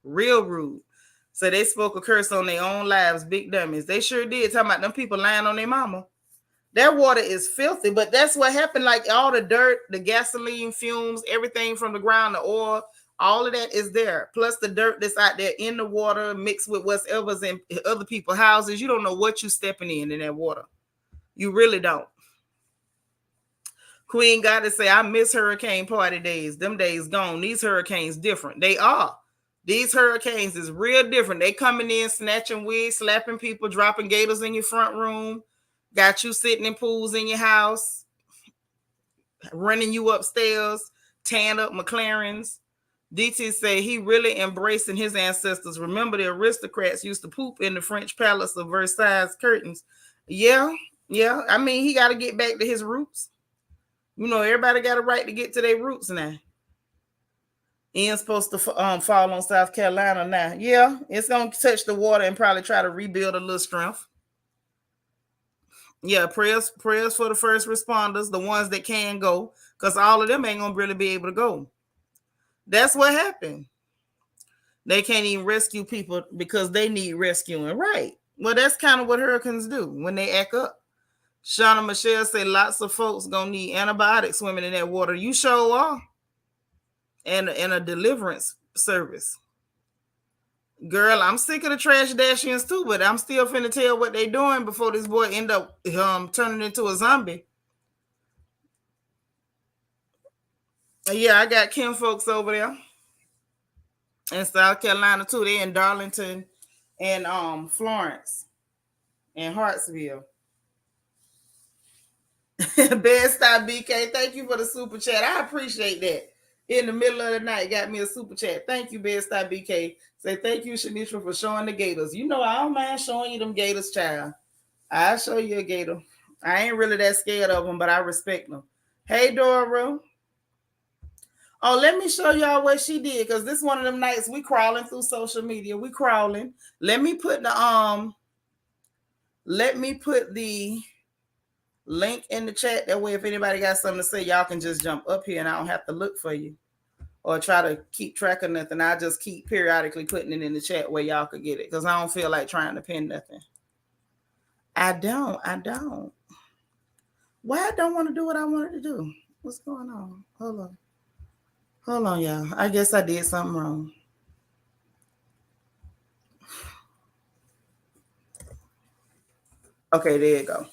Real rude. So they spoke a curse on their own lives, big dummies. They sure did. Talking about them people lying on their mama. That water is filthy, but that's what happened. Like all the dirt, the gasoline fumes, everything from the ground, the oil, all of that is there. Plus the dirt that's out there in the water mixed with whatever's in other people's houses. You don't know what you're stepping in that water. You really don't. Queen got to say, I miss hurricane party days. Them days gone. These hurricanes different. They are. These hurricanes is real different. They coming in, snatching wigs, slapping people, dropping gators in your front room. Got you sitting in pools in your house, running you upstairs, tearing up McLarens. DT say he really embracing his ancestors. Remember the aristocrats used to poop in the French palace of Versailles curtains. Yeah. I mean, he got to get back to his roots. You know, everybody got a right to get to their roots now. Ian's supposed to fall on South Carolina now. Yeah, it's going to touch the water and probably try to rebuild a little strength. Yeah, prayers for the first responders, the ones that can go, because all of them ain't going to really be able to go. That's what happened. They can't even rescue people because they need rescuing. Right. Well, that's kind of what hurricanes do when they act up. Shauna Michelle say lots of folks going to need antibiotics swimming in that water. You sure are. And a deliverance service. Girl, I'm sick of the trash dashians too, but I'm still finna tell what they doing before this boy end up turning into a zombie. Yeah, I got Kim folks over there in South Carolina too. They in Darlington and Florence and Hartsville. Best Stop BK, thank you for the super chat. I appreciate that. In the middle of the night, got me a super chat. Thank you, Best Stop BK. Say thank you, Shanitra, for showing the gators. You know, I don't mind showing you them gators, child. I'll show you a gator. I ain't really that scared of them, but I respect them. Hey, Dora. Oh, let me show y'all what she did, because this one of them nights we crawling through social media. We crawling. Let me put the link in the chat. That way, if anybody got something to say, y'all can just jump up here and I don't have to look for you or try to keep track of nothing. I just keep periodically putting it in the chat where y'all could get it because I don't feel like trying to pin nothing. I don't. Why I don't want to do what I wanted to do? What's going on? Hold on, y'all. I guess I did something wrong. Okay, there you go.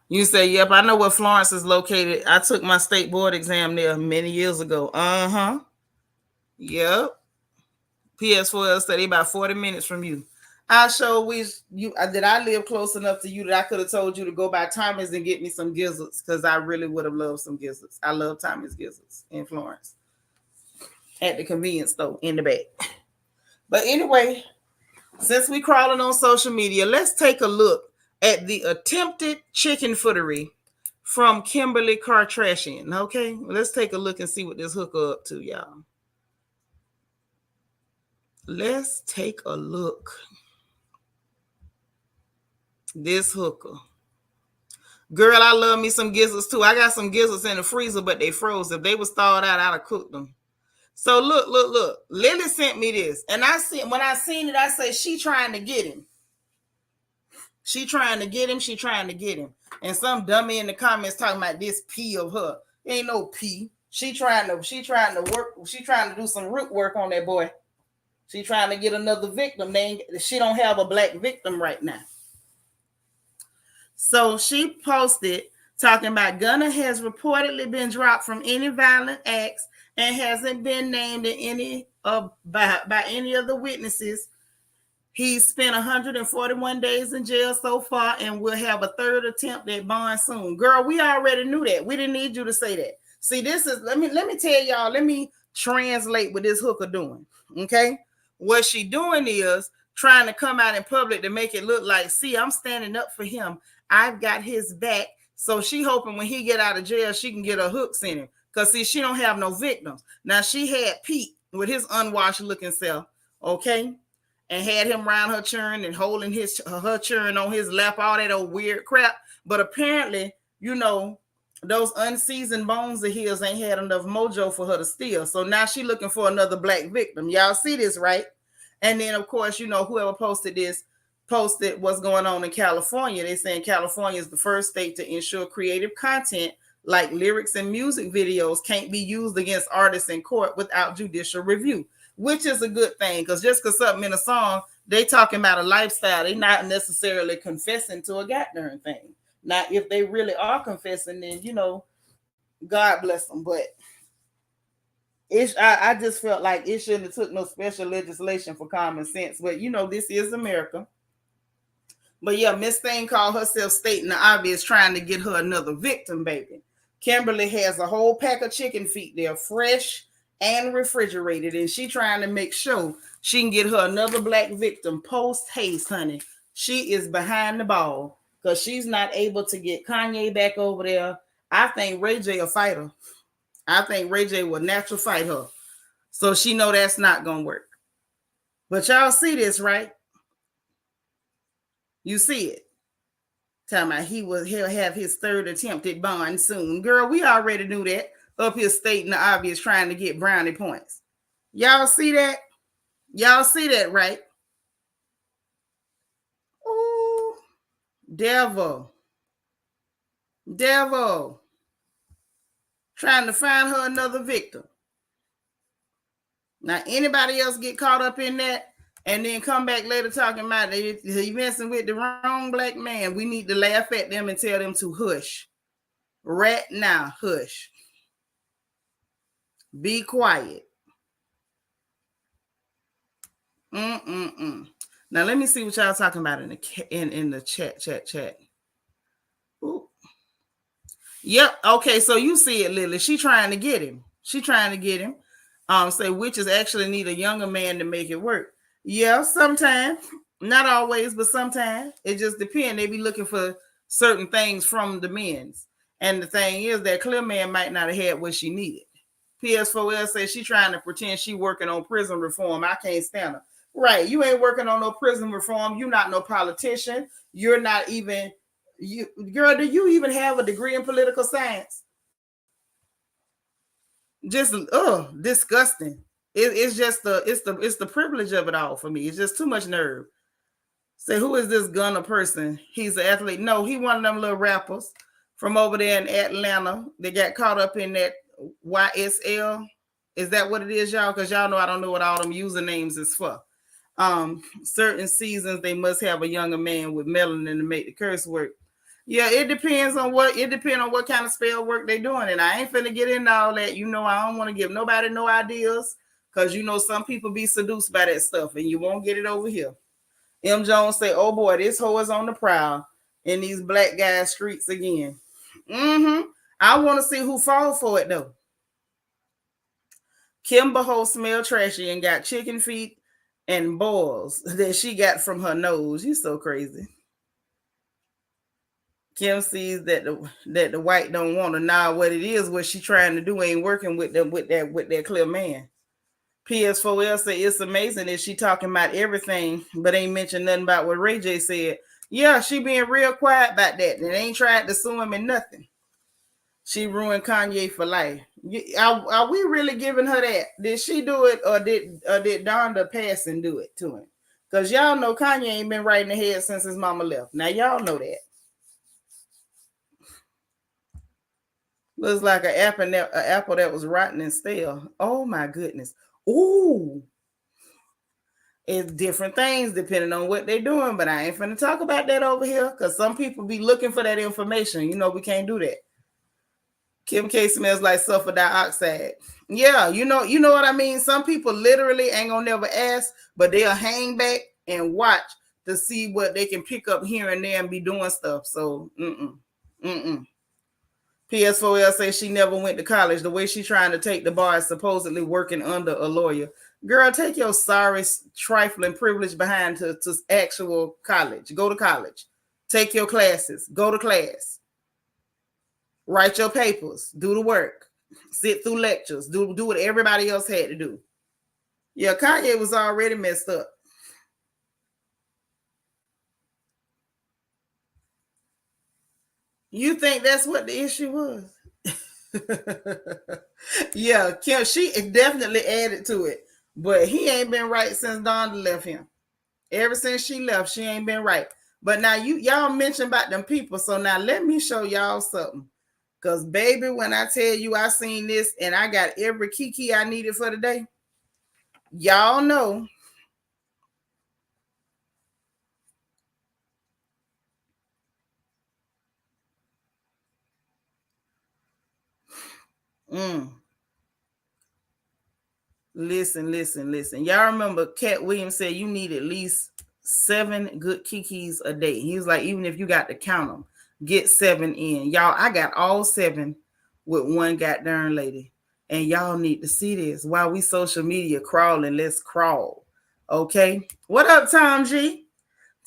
You say, yep, I know where Florence is located. I took my state board exam there many years ago. Uh-huh. Yep. PS4L study about 40 minutes from you. I sure wish that I live close enough to you that I could have told you to go by Tommy's and get me some gizzards because I really would have loved some gizzards. I love Tommy's gizzards in Florence at the convenience store in the back. But anyway, since we crawling on social media, let's take a look at the attempted chicken footery from Kimberly Kardashian. Okay, let's take a look and see what this hooker up to, y'all. Let's take a look. This hooker. Girl, I love me some gizzards too. I got some gizzards in the freezer, but they froze. If they was thawed out, I'd have cooked them. So look. Lily sent me this. And when I seen it, I say, she trying to get him. She trying to get him. And some dummy in the comments talking about this pee of her. Ain't no pee. She trying to do some root work on that boy. She trying to get another victim. She don't have a black victim right now. So she posted talking about Gunna has reportedly been dropped from any violent acts and hasn't been named in any by any of the witnesses. He's spent 141 days in jail so far and will have a third attempt at bond soon. Girl, we already knew that. We didn't need you to say that. See, this is let me tell y'all, let me translate what this hooker doing. Okay? What she doing is trying to come out in public to make it look like, see, I'm standing up for him. I've got his back. So she hoping when he get out of jail, she can get her hooks in him. Because, see, she don't have no victims. Now, she had Pete with his unwashed looking self, okay? And had him around her churn and holding her churn on his lap, all that old weird crap. But apparently, those unseasoned bones of his ain't had enough mojo for her to steal. So now she looking for another black victim. Y'all see this, right? And then, of course, whoever posted this, posted what's going on in California. They saying California is the first state to ensure creative content like lyrics and music videos can't be used against artists in court without judicial review, which is a good thing because just because something in a song, they talking about a lifestyle, they not necessarily confessing to a goddamn thing. Now, if they really are confessing, then, God bless them. But I just felt like it shouldn't have took no special legislation for common sense. But, this is America. But yeah, Miss Thing called herself stating the obvious, trying to get her another victim, baby. Kimberly has a whole pack of chicken feet there, fresh and refrigerated, and she trying to make sure she can get her another black victim post haste, honey. She is behind the ball because she's not able to get Kanye back over there. I think Ray J will fight her. I think Ray J will naturally fight her. So she know that's not going to work. But y'all see this, right? You see it. Talking about he'll have his third attempt at bond soon. Girl, we already knew that. Up here stating the obvious, trying to get brownie points. Y'all see that? Y'all see that, right? Ooh, devil. Trying to find her another victim. Now, anybody else get caught up in that and then come back later talking about he messing with the wrong black man, we need to laugh at them and tell them to hush. Right now, hush. Be quiet. Now, let me see what y'all talking about in the chat. Ooh. Yep. Okay, so you see it, Lily. She trying to get him. Say witches actually need a younger man to make it work. Yeah, sometimes. Not always, but sometimes. It just depends. They be looking for certain things from the men's. And the thing is that clear man might not have had what she needed. PS4L says she trying to pretend she working on prison reform. I can't stand her. Right. You ain't working on no prison reform. You're not no politician. You're not even you girl, do you even have a degree in political science? Just disgusting. It's just the privilege of it all for me. It's just too much nerve. Say, who is this Gunner person? He's an athlete. No, he one of them little rappers from over there in Atlanta. They got caught up in that YSL. Is that what it is, y'all? Because y'all know I don't know what all them usernames is for. Certain seasons they must have a younger man with melanin to make the curse work. Yeah, it depends on what kind of spell work they doing. And I ain't finna get into all that. You know, I don't want to give nobody no ideas because you know some people be seduced by that stuff and you won't get it over here. M. Jones say, oh boy, this hoe is on the prowl in these black guys streets again. I want to see who fall for it though. Kimber Ho smell trashy and got chicken feet and boils that she got from her nose. You so crazy. Kim sees that the white don't want her. Now what it is, what she trying to do ain't working with them with that clear man. PS4L say it's amazing that she talking about everything, but ain't mentioned nothing about what Ray J said. Yeah, she being real quiet about that. And ain't tried to sue him and nothing. She ruined Kanye for life. Are we really giving her that? Did she do it or did Donda pass and do it to him? Because y'all know Kanye ain't been right in the head since his mama left. Now y'all know that. Looks like an apple that was rotten and stale. Oh my goodness. Ooh. It's different things depending on what they're doing, but I ain't finna talk about that over here because some people be looking for that information. You know, we can't do that. Kim K smells like sulfur dioxide. Yeah, you know what I mean? Some people literally ain't gonna never ask, but they'll hang back and watch to see what they can pick up here and there and be doing stuff. So, PS4L says she never went to college. The way she's trying to take the bar is supposedly working under a lawyer. Girl, take your sorry, trifling privilege behind to actual college. Go to college. Take your classes. Go to class. Write your papers. Do the work. Sit through lectures. Do what everybody else had to do. Yeah, Kanye was already messed up. You think that's what the issue was? Yeah, Kim, she definitely added to it. But he ain't been right since Donda left him. Ever since she left, she ain't been right. But now y'all mentioned about them people. So now let me show y'all something. Because, baby, when I tell you I seen this and I got every Kiki I needed for the day, y'all know. Listen. Y'all remember Cat Williams said you need at least 7 good Kikis a day. He was like, even if you got to count them, get 7 in. Y'all, I got all 7 with one goddamn lady. And y'all need to see this. While we social media crawling, let's crawl. Okay? What up, Tom G?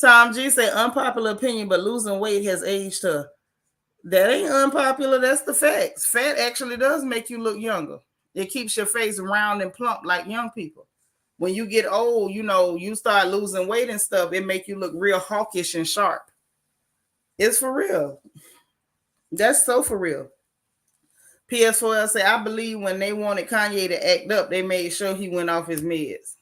Tom G said unpopular opinion, but losing weight has aged her. That ain't unpopular. That's the facts. Fat actually does make you look younger. It keeps your face round and plump like young people. When you get old, you know, you start losing weight and stuff, it make you look real hawkish and sharp. It's for real. That's so for real. PS4L say, I believe when they wanted Kanye to act up, they made sure he went off his meds.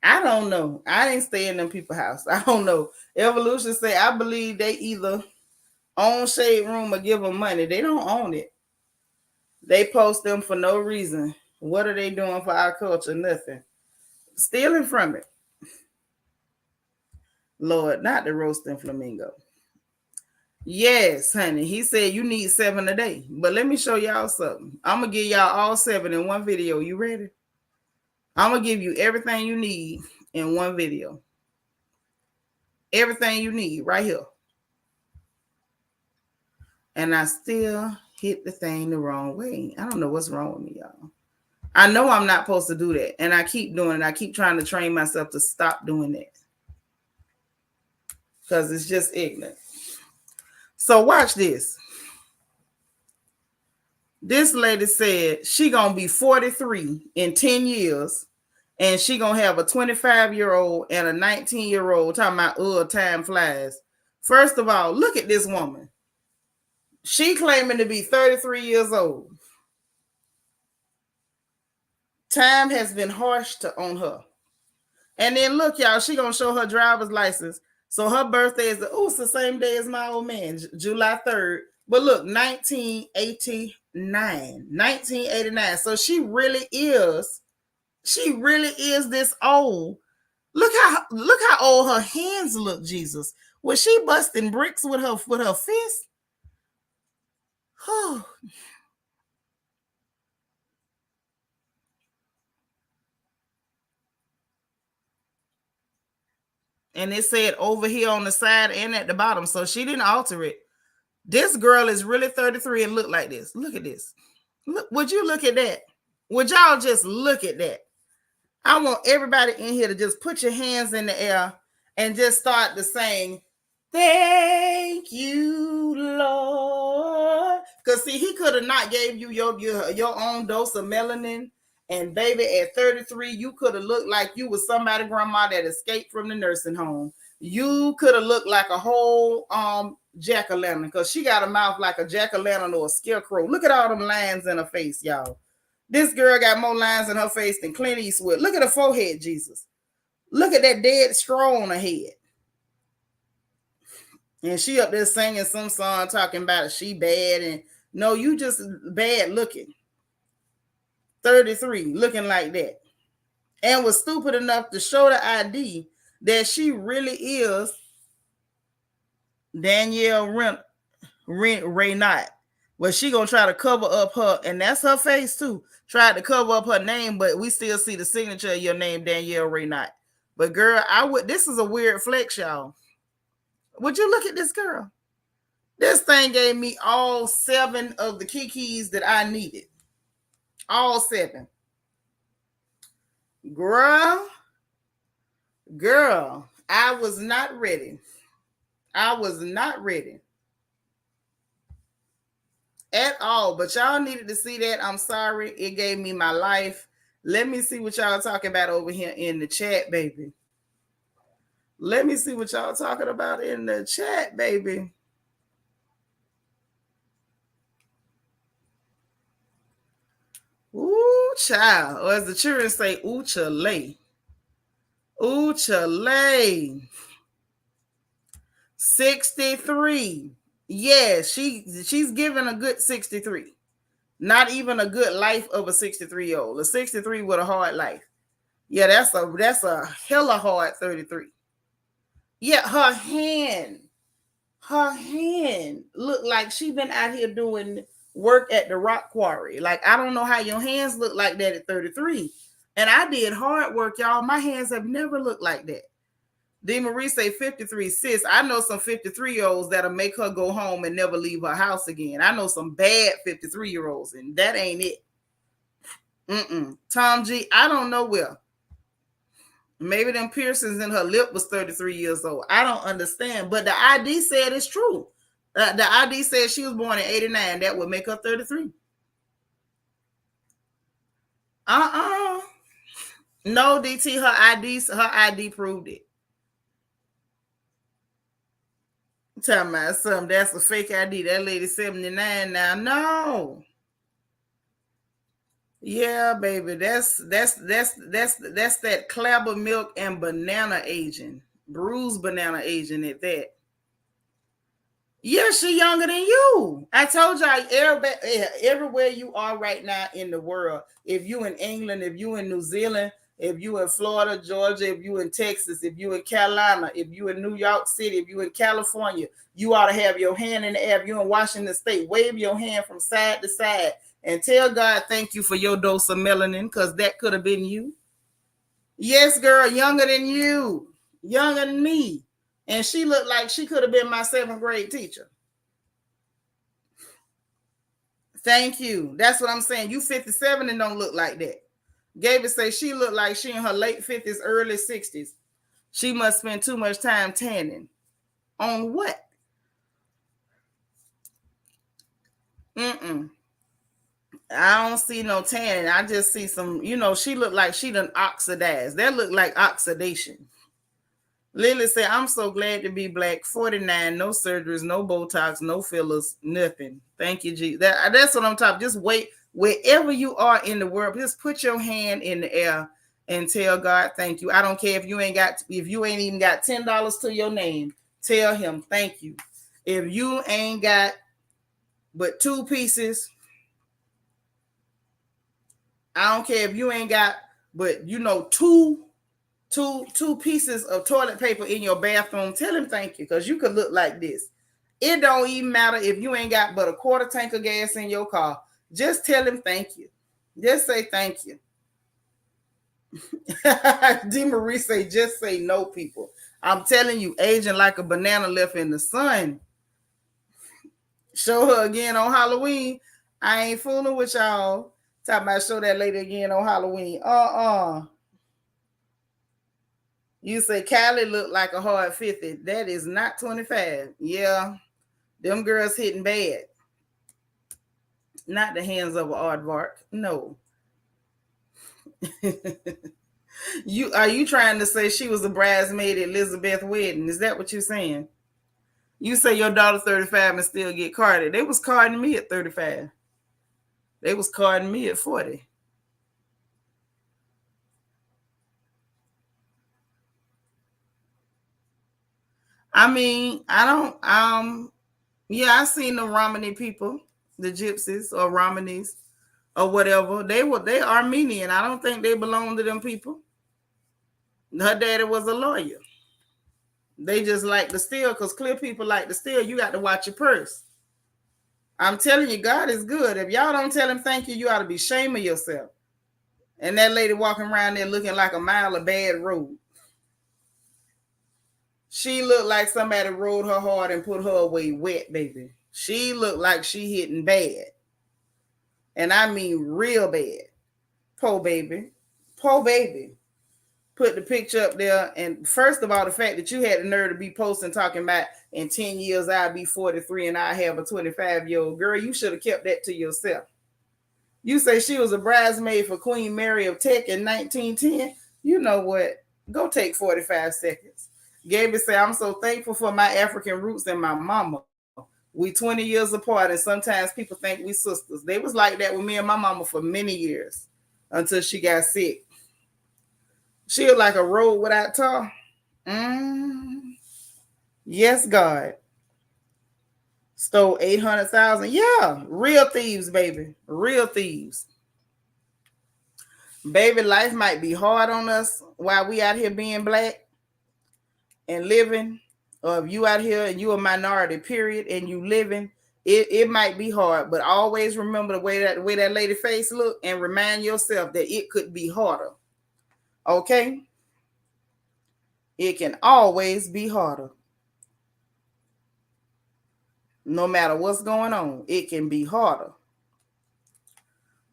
I don't know. I didn't stay in them people's house. I don't know. Evolution say, I believe they either own Shade Room or give them money. They don't own it. They post them for no reason. What are they doing for our culture? Nothing. Stealing from it. Lord, not the roasting flamingo. Yes, honey. He said you need 7 a day. But let me show y'all something. I'm going to give y'all all 7 in one video. You ready? I'm going to give you everything you need in one video. Everything you need right here. And I still hit the thing the wrong way. I don't know what's wrong with me, y'all. I know I'm not supposed to do that. And I keep doing it. I keep trying to train myself to stop doing that. Because it's just ignorant. So watch this. This lady said she gonna be 43 in 10 years And she gonna have a 25-year-old and a 19-year-old talking about time flies. First of all, look at this woman. She claiming to be 33 years old. Time has been harsh on her. And then look, y'all, she gonna show her driver's license. So her birthday is it's the same day as my old man, July 3rd. But look, 1989. 1989. So she really is this old. Look how old her hands look, Jesus. Was she busting bricks with her fist? Oh. And it said over here on the side and at the bottom. So she didn't alter it. This girl is really 33 and look like this. Look at this. Look, would you look at that? Would y'all just look at that? I want everybody in here to just put your hands in the air and just start to sing, thank you, Lord. Because see, he could have not gave you your own dose of melanin. And baby, at 33, you could have looked like you was somebody's grandma that escaped from the nursing home. You could have looked like a whole jack-o'-lantern, because she got a mouth like a jack-o'-lantern or a scarecrow. Look at all them lines in her face, y'all. This girl got more lines in her face than Clint Eastwood. Look at her forehead, Jesus. Look at that dead straw on her head. And she up there singing some song talking about she bad. And no, you just bad looking. 33, looking like that. And was stupid enough to show the ID that she really is Danielle Reynard. Well, she gonna try to cover up her, and that's her face too. Tried to cover up her name, but we still see the signature of your name, Danielle Reynard. But girl, this is a weird flex, y'all. Would you look at this girl? This thing gave me all 7 of the Kikis that I needed. All 7. Girl, I was not ready. I was not ready at all, but y'all needed to see that. I'm sorry. It gave me my life. Let me see what y'all talking about over here in the chat, baby. Let me see what y'all talking about in the chat, baby. Ooh, child. Or as the children say, ooh, chale. Ooh, chale. 63. Yeah, she's giving a good 63. Not even a good life of a 63-year-old. A 63 with a hard life. Yeah, that's a hella hard 33. Yeah, her hand looked like she been out here doing work at the rock quarry. Like, I don't know how your hands look like that at 33. And I did hard work, y'all. My hands have never looked like that. D. Marie say 53. Sis, I know some 53-year-olds that'll make her go home and never leave her house again. I know some bad 53-year-olds, and that ain't it. Tom G, I don't know where. Maybe them piercings in her lip was 33 years old. I don't understand. But the ID said it's true. The ID said she was born in 89. That would make her 33. No, DT, her ID proved it. Talking about something, that's a fake ID. That lady 79 now. No. Yeah, baby. That's that clabber milk and banana aging. Bruised banana aging at that. Yeah, she younger than you. I told y'all, everywhere you are right now in the world, if you in England, if you in New Zealand, if you in Florida, Georgia, if you in Texas, if you in Carolina, if you in New York City, if you in California, you ought to have your hand in the air. If you in Washington State, wave your hand from side to side and tell God thank you for your dose of melanin, because that could have been you. Yes, girl, younger than you, younger than me. And she looked like she could have been my 7th grade teacher. Thank you. That's what I'm saying. You 57 and don't look like that. Gaby say she looked like she in her late 50s, early 60s. She must spend too much time tanning. On what? I don't see no tanning. I just see some, she looked like she done oxidized. That looked like oxidation. Lily said, I'm so glad to be black. 49, no surgeries, no Botox, no fillers, nothing. Thank you, G. That's what I'm talking. Just wait. Wherever you are in the world, just put your hand in the air and tell God thank you. I don't care if you ain't even got $10 to your name. Tell him thank you. If you ain't got but 2 pieces, I don't care if you ain't got but two pieces of toilet paper in your bathroom, tell him thank you, because you could look like this. It don't even matter if you ain't got but a quarter tank of gas in your car. Just tell him thank you. Just say thank you. DeMarie say, just say no, people. I'm telling you, aging like a banana left in the sun. Show her again on Halloween. I ain't fooling with y'all. Talking about show that lady again on Halloween. You say Kylie looked like a hard 50. That is not 25. Yeah, them girls hitting bad. Not the hands of an aardvark. No. Are you trying to say she was a bridesmaid at Elizabeth's wedding? Is that what you're saying? You say your daughter 35 and still get carded. They was carding me at 35. They was carding me at 40. I mean, I seen the Romani people, the gypsies or Romanis or whatever. They Armenian. I don't think they belong to them people. Her daddy was a lawyer. They just like to steal, because clear people like to steal. You got to watch your purse. I'm telling you, God is good. If y'all don't tell him thank you, you ought to be ashamed of yourself. And that lady walking around there looking like a mile of bad road. She looked like somebody rode her hard and put her away wet, baby. She looked like she hitting bad. And I mean real bad. Poor baby. Poor baby. Put the picture up there. And first of all, the fact that you had the nerve to be posting talking about in 10 years I'll be 43 and I have a 25-year-old girl, you should have kept that to yourself. You say she was a bridesmaid for Queen Mary of Tech in 1910. You know what? Go take 45 seconds. Gaby say, I'm so thankful for my African roots and my mama. We 20 years apart, and sometimes people think we sisters. They was like that with me and my mama for many years until she got sick. She was like a road without tar. Yes, God. Stole 800,000. Yeah, real thieves, baby. Real thieves. Baby, life might be hard on us while we out here being black and living. Or if you out here and you a minority, period, and you living, it might be hard. But always remember the way that lady face look, and remind yourself that it could be harder. Okay? It can always be harder. No matter what's going on, it can be harder.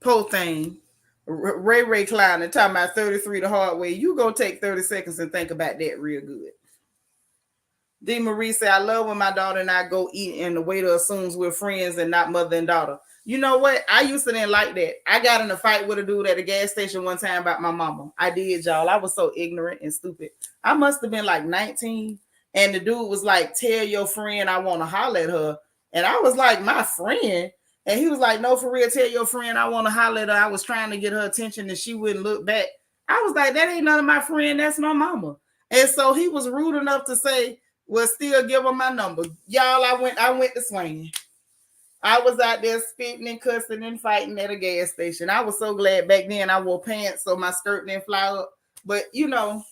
Poor thing. Ray Clown and talking about 33 the hard way. You go take 30 seconds and think about that real good. DeMarie said, I love when my daughter and I go eat and the waiter assumes we're friends and not mother and daughter. You know what? I used to didn't like that. I got in a fight with a dude at a gas station one time about my mama. I did, y'all. I was so ignorant and stupid. I must have been like 19. And the dude was like, tell your friend I want to holler at her. And I was like, my friend? And he was like, no, for real, tell your friend I want to holler at her. I was trying to get her attention and she wouldn't look back. I was like, that ain't none of my friend. That's my mama. And so he was rude enough to say, well, still give her my number. Y'all, I went to swinging. I was out there spitting and cussing and fighting at a gas station. I was so glad back then I wore pants so my skirt didn't fly up. But, you know,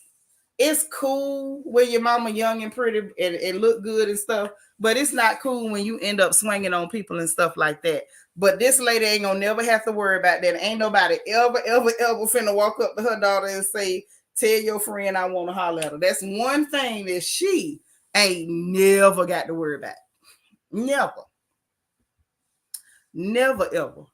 it's cool when your mama young and pretty and look good and stuff. But it's not cool when you end up swinging on people and stuff like that. But this lady ain't gonna never have to worry about that. Ain't nobody ever finna walk up to her daughter and say, tell your friend I want to holler at her. That's one thing that she ain't never got to worry about. Never, ever.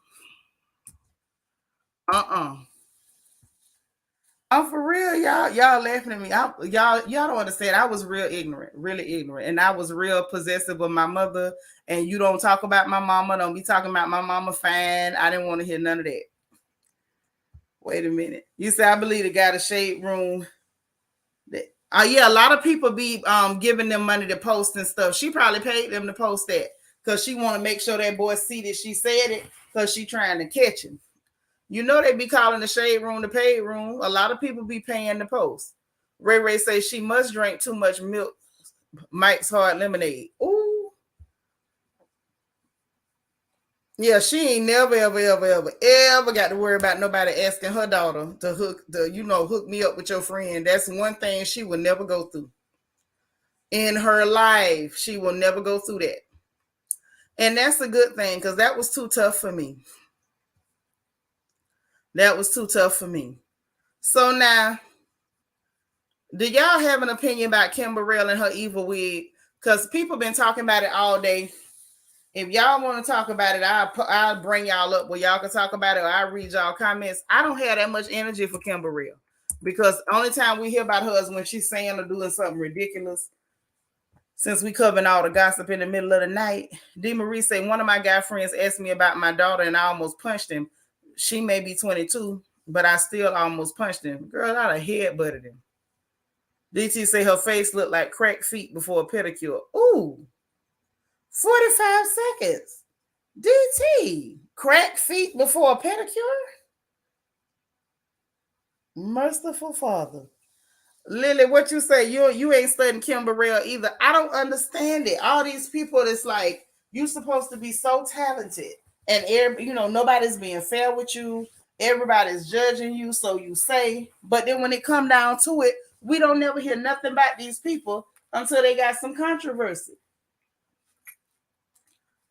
I'm for real, y'all. Y'all laughing at me. Y'all don't understand. I was real ignorant, really ignorant, and I was real possessive of my mother. And you don't talk about my mama. Don't be talking about my mama. Fine. I didn't want to hear none of that. Wait a minute. You say I believe the guy the shade room. Yeah, a lot of people be giving them money to post and stuff. She probably paid them to post that because she want to make sure that boy see that she said it because she trying to catch him. You know they be calling the shade room the paid room. A lot of people be paying the post. Ray Ray says she must drink too much milk. Mike's Hard Lemonade. Ooh. Yeah, she ain't never, ever got to worry about nobody asking her daughter to hook me up with your friend. That's one thing she will never go through. In her life, she will never go through that. And that's a good thing because that was too tough for me. That was too tough for me. So now, do y'all have an opinion about Kim Burrell and her evil wig? Because people been talking about it all day. If y'all want to talk about it, I'll bring y'all up where y'all can talk about it, or I'll read y'all comments. I don't have that much energy for Kim Burrell because the only time we hear about her is when she's saying or doing something ridiculous. Since we covering all the gossip in the middle of the night, D. Marie said, one of my guy friends asked me about my daughter and I almost punched him. She may be 22, but I still almost punched him. Girl, I'd have headbutted him. DT say her face looked like cracked feet before a pedicure. Ooh, 45 seconds. DT, cracked feet before a pedicure? Merciful Father. Lily, what you say? You ain't studying Kim Burrell either. I don't understand it. All these people, it's like you're supposed to be so talented, and nobody's being fair with you. Everybody's judging you, so you say. But then when it come down to it, we don't never hear nothing about these people until they got some controversy.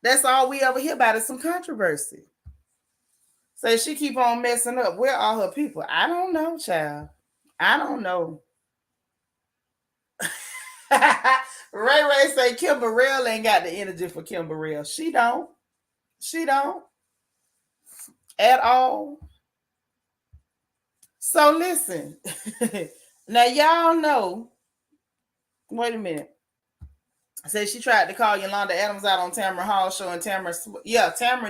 That's all we ever hear about is some controversy. So she keep on messing up. Where are her people? I don't know, child. I don't know. Ray Ray say Kim Burrell ain't got the energy for Kim Burrell. She don't. She don't. At all. So listen. Now y'all know. Wait a minute. Said she tried to call Yolanda Adams out on Tamara Hall show, and Tamara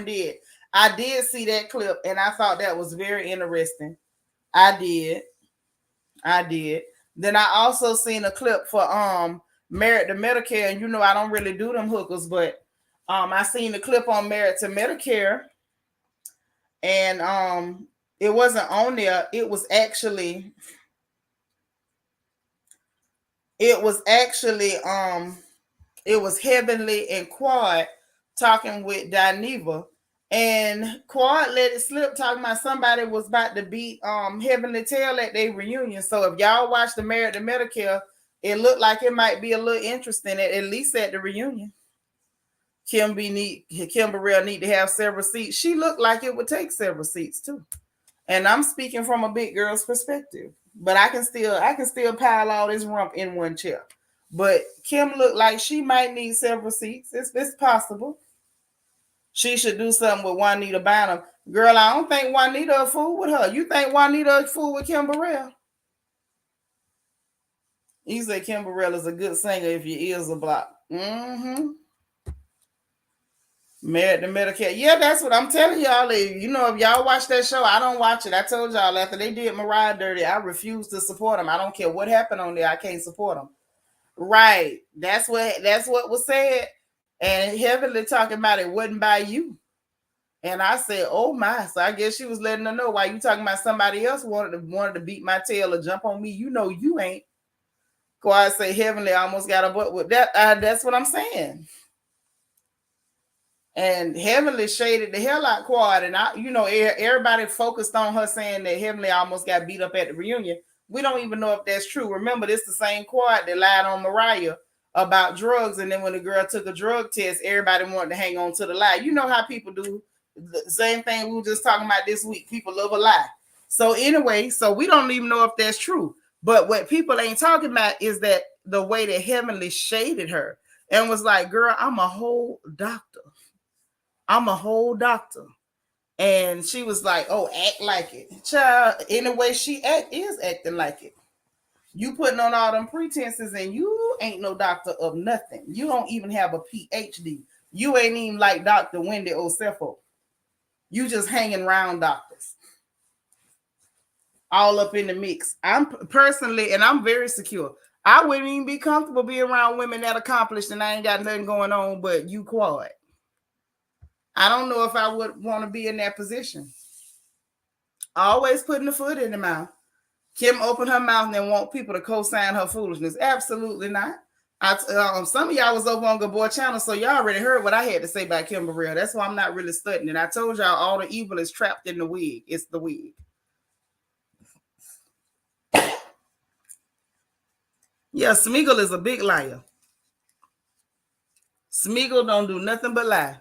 did. I did see that clip and I thought that was very interesting. I did. Then I also seen a clip for Married to Medicare, and I don't really do them hookers, but I seen the clip on Married to Medicare, and it wasn't on there. It was actually Heavenly and Quad talking with Dineva, and Quad let it slip talking about somebody was about to beat Heavenly tail at their reunion. So if y'all watch the Married to Medicare, it looked like it might be a little interesting at least at the reunion. Kim Burrell need to have several seats. She looked like it would take several seats too. And I'm speaking from a big girl's perspective, but I can still pile all this rump in one chair. But Kim looked like she might need several seats. It's possible. She should do something with Juanita Bynum. Girl, I don't think Juanita a fool with her. You think Juanita a fool with Kim Burrell? You say Kim Burrell is a good singer if your ears are blocked. Mm-hmm. Married to Medicare. Yeah, that's what I'm telling y'all. If y'all watch that show, I don't watch it. I told y'all after they did Mariah dirty, I refuse to support them. I don't care what happened on there. I can't support them. Right. That's what was said. And Heavenly talking about it wasn't by you. And I said, oh my. So I guess she was letting her know why you talking about somebody else wanted to beat my tail or jump on me. You ain't. Quad say Heavenly almost got a butt with that. That's what I'm saying. And Heavenly shaded the hell out Quad. And everybody focused on her saying that Heavenly almost got beat up at the reunion. We don't even know if that's true. Remember, this the same Quad that lied on Mariah about drugs. And then when the girl took a drug test, everybody wanted to hang on to the lie. You know how people do. The same thing we were just talking about this week. People love a lie. So anyway, we don't even know if that's true. But what people ain't talking about is that the way that Heavenly shaded her and was like, girl, I'm a whole doctor. And she was like, oh, act like it. Child, in the way she is acting like it. You putting on all them pretenses and you ain't no doctor of nothing. You don't even have a PhD. You ain't even like Dr. Wendy Osefo. You just hanging around doctors. All up in the mix. I'm personally, and I'm very secure. I wouldn't even be comfortable being around women that accomplished and I ain't got nothing going on but you quad. I don't know if I would want to be in that position. Always putting the foot in the mouth. Kim opened her mouth and then want people to co-sign her foolishness. Absolutely not. Some of y'all was over on Good Boy Channel, so y'all already heard what I had to say about Kim Burrell. That's why I'm not really studying it. I told y'all all the evil is trapped in the wig. It's the wig. Yeah, Smeagol is a big liar. Smeagol don't do nothing but lie.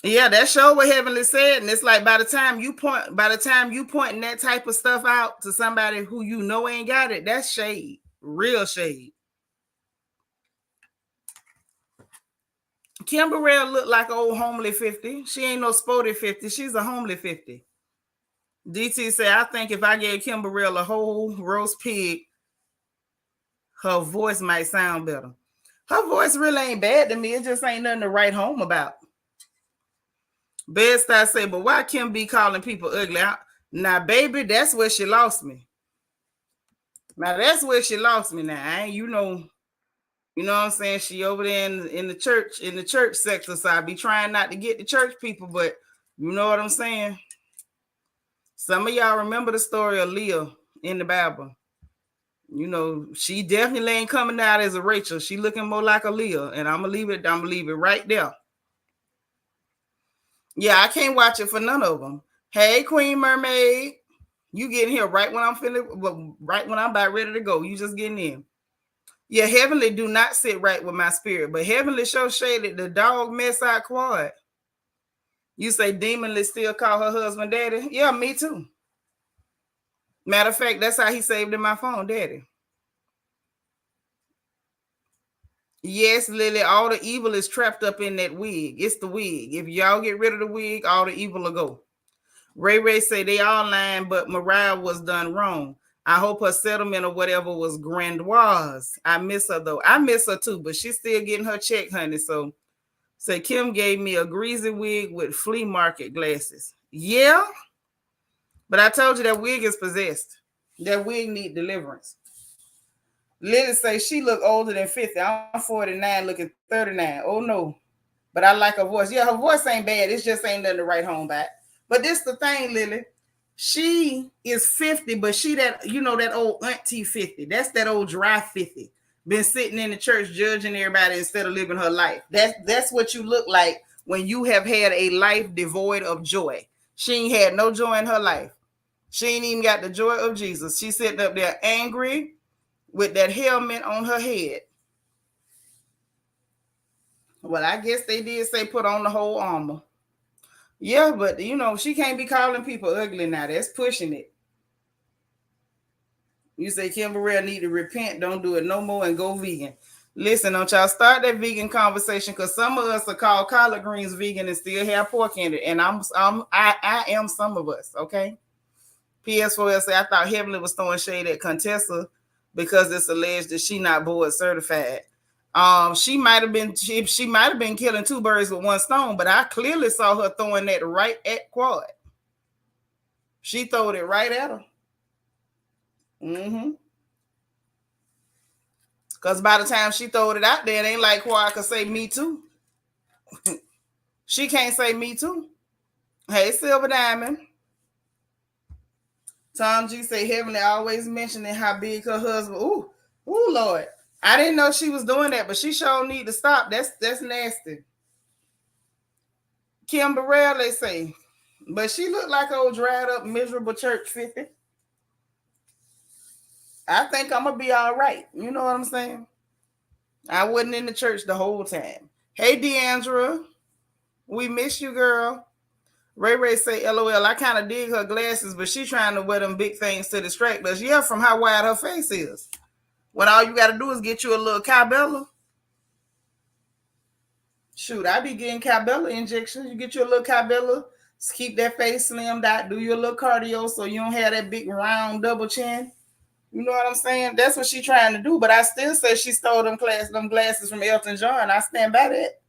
Yeah, that show what Heavenly said, and it's like by the time you pointing that type of stuff out to somebody who you know ain't got it, that's shade, real shade. Kim Burrell look like an old homely 50. She ain't no sporty 50. She's a homely 50. DT said, I think if I gave Kim Burrell a whole roast pig, her voice might sound better. Her voice really ain't bad to me. It just ain't nothing to write home about. Bedstar say, but why Kim be calling people ugly? Now, baby, that's where she lost me. Now, that's where she lost me now. I ain't, you know what I'm saying? She over there in the church sector, so I be trying not to get the church people, but you know what I'm saying? Some of y'all remember the story of Leah in the Bible. You know, she definitely ain't coming out as a Rachel. She looking more like a Leah, and I'm gonna leave it right there. Yeah, I can't watch it for none of them. Hey, Queen Mermaid, you getting here right when I'm about ready to go. You just getting in. Yeah, Heavenly do not sit right with my spirit, but Heavenly show shaded the dog mess out quad. You say Demonly still call her husband daddy? Yeah, me too. Matter of fact, that's how he saved in my phone, daddy. Yes, Lily, all the evil is trapped up in that wig. It's the wig. If y'all get rid of the wig, all the evil will go. Ray say they all lying, but Mariah was done wrong. I hope her settlement or whatever was grandiose. I miss her, though. I miss her, too, but she's still getting her check, honey. So, say Kim gave me a greasy wig with flea market glasses. Yeah, but I told you that wig is possessed. That wig need deliverance. Lily say she look older than 50. I'm 49, looking 39. Oh, no. But I like her voice. Yeah, her voice ain't bad. It just ain't nothing to write home back. But this the thing, Lily. She is 50, but she that, you know, that old auntie 50. That's that old dry 50. Been sitting in the church judging everybody instead of living her life. That's what you look like when you have had a life devoid of joy. She ain't had no joy in her life. She ain't even got the joy of Jesus. She's sitting up there angry with that helmet on her head. Well, I guess they did say put on the whole armor. Yeah, but you know, she can't be calling people ugly now. That's pushing it. You say Kim Burrell need to repent, don't do it no more, and go vegan. Listen, don't y'all start that vegan conversation, because some of us are called collard greens vegan and still have pork in it. And I am some of us, okay? PS4L say I thought Heavenly was throwing shade at Contessa because it's alleged that she not board certified. She might have been killing two birds with one stone, but I clearly saw her throwing that right at Quad. She throwed it right at her. Because by the time she throwed it out there, it ain't like Quad could say me too. She can't say me too. Hey, Silver Diamond. Tom G say Heavenly always mentioning how big her husband. Ooh, Lord. I didn't know she was doing that, but she sure need to stop. That's nasty. Kim Burrell, they say. But she looked like old dried up, miserable church 50. I think I'm going to be all right. You know what I'm saying? I wasn't in the church the whole time. Hey, Deandra. We miss you, girl. Ray say, LOL, I kind of dig her glasses, but she trying to wear them big things to distract us. Yeah, from how wide her face is. When all you got to do is get you a little Cabela. Shoot, I be getting Cabela injections. You get your little Cabela, keep that face slimmed out, do your little cardio so you don't have that big round double chin. You know what I'm saying? That's what she's trying to do. But I still say she stole them glasses from Elton John. I stand by that.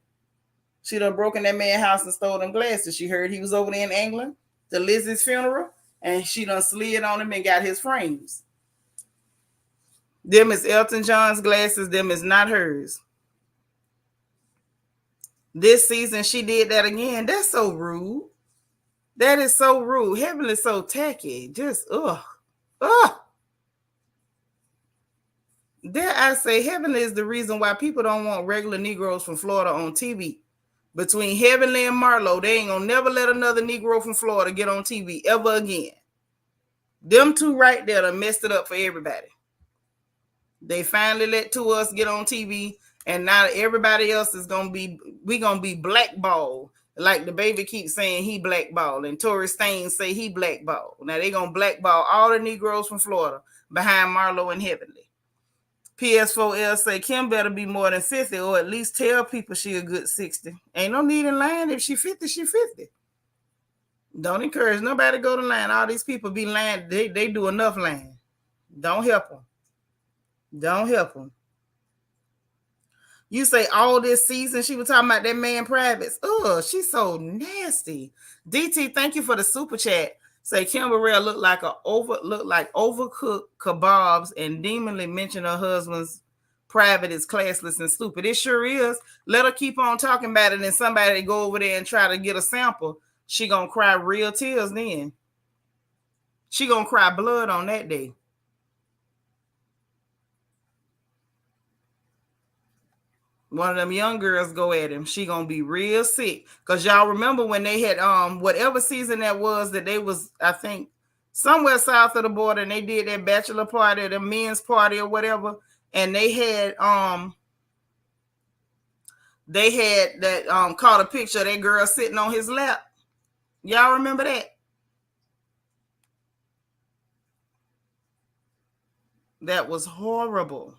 She done broke in that man's house and stole them glasses. She heard he was over there in England to Lizzie's funeral, and she done slid on him and got his frames. Them is Elton John's glasses. Them is not hers. This season, she did that again. That's so rude. That is so rude. Heaven is so tacky. Just, ugh. Dare I say, Heavenly is the reason why people don't want regular Negroes from Florida on TV. Between Heavenly and Marlo, they ain't gonna never let another Negro from Florida get on TV ever again. Them two right there done messed it up for everybody. They finally let two of us get on TV, and now everybody else is gonna be blackballed. Like the baby keeps saying he blackballed, and Tori Staines say he blackballed. Now they gonna blackball all the Negroes from Florida behind Marlo and Heavenly. PS4L say Kim better be more than 50, or at least tell people she a good 60. Ain't no need in lying. If she 50, she 50. Don't encourage nobody to go to lying. All these people be lying. They do enough lying. Don't help them. Don't help them. You say all this season she was talking about that man privates. Oh, she's so nasty. DT, thank you for the super chat. Say Kim Burrell looked like overcooked kebabs, and demonly mentioned her husband's private is classless and stupid. It sure is. Let her keep on talking about it, and somebody go over there and try to get a sample. She gonna cry real tears then. She gonna cry blood on that day. One of them young girls go at him. She gonna be real sick. Cause y'all remember when they had whatever season that was, that they was, I think, somewhere south of the border, and they did that bachelor party, the men's party or whatever, and they had that caught a picture of that girl sitting on his lap. Y'all remember that? That was horrible.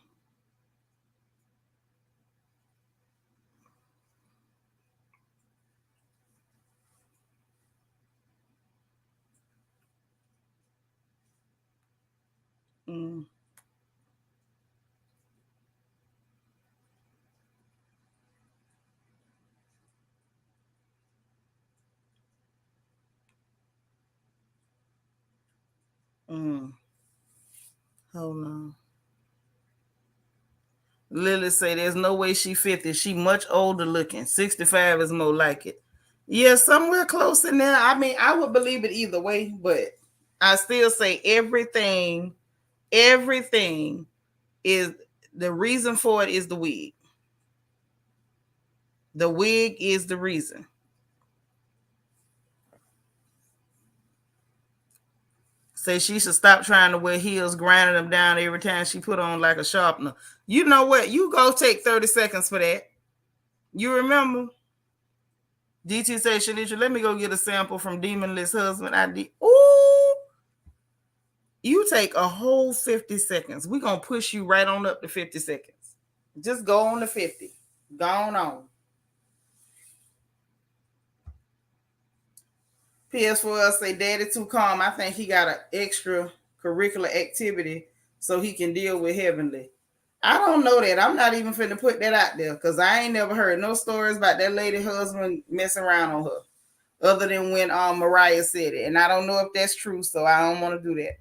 Mm. Hold on. Lily say there's no way she 50. She much older looking. 65 is more like it. Yeah, somewhere close in there. I mean, I would believe it either way, but I still say everything is, the reason for it is the wig. The wig is the reason. Say she should stop trying to wear heels, grinding them down every time she put on like a sharpener. You know what? You go take 30 seconds for that. You remember? DT say, Shanisha, let me go get a sample from Demonless Husband ID. Ooh! You take a whole 50 seconds. We're going to push you right on up to 50 seconds. Just go on to 50. Go on. PS4L say, Daddy too calm. I think he got an extra curricular activity so he can deal with Heavenly. I don't know that. I'm not even finna put that out there because I ain't never heard no stories about that lady husband messing around on her other than when Mariah said it. And I don't know if that's true, so I don't want to do that.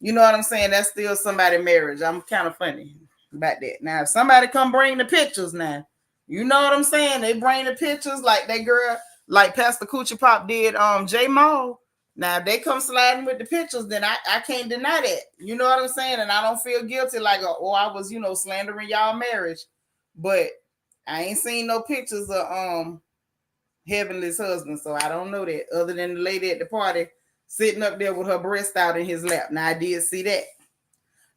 You know what I'm saying? That's still somebody's marriage. I'm kind of funny about that. Now, if somebody come bring the pictures now, you know what I'm saying? They bring the pictures like that girl, like Pastor Coochie Pop did J Mall. Now, if they come sliding with the pictures, then I can't deny that. You know what I'm saying? And I don't feel guilty like, oh, I was, slandering y'all marriage. But I ain't seen no pictures of Heavenly's husband, so I don't know that, other than the lady at the party sitting up there with her breast out in his lap. Now, I did see that.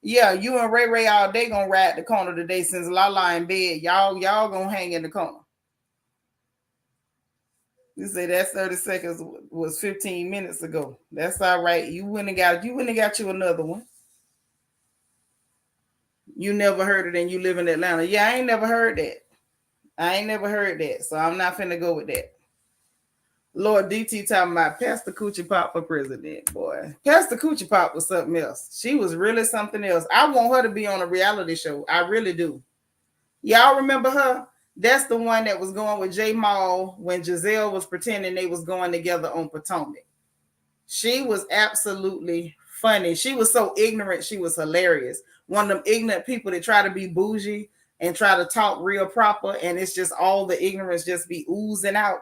Yeah, you and Ray Ray all day gonna ride the corner today since Lala in bed. Y'all gonna hang in the corner. You say that 30 seconds was 15 minutes ago. That's all right. You went and got you another one. You never heard it and you live in Atlanta. Yeah, I ain't never heard that. I ain't never heard that, so I'm not finna go with that. Lord DT talking about Pastor Coochie Pop for president, boy. Pastor Coochie Pop was something else. She was really something else. I want her to be on a reality show. I really do. Y'all remember her? That's the one that was going with J Mall when Giselle was pretending they was going together on Potomac. She was absolutely funny. She was so ignorant. She was hilarious. One of them ignorant people that try to be bougie and try to talk real proper, and it's just all the ignorance just be oozing out.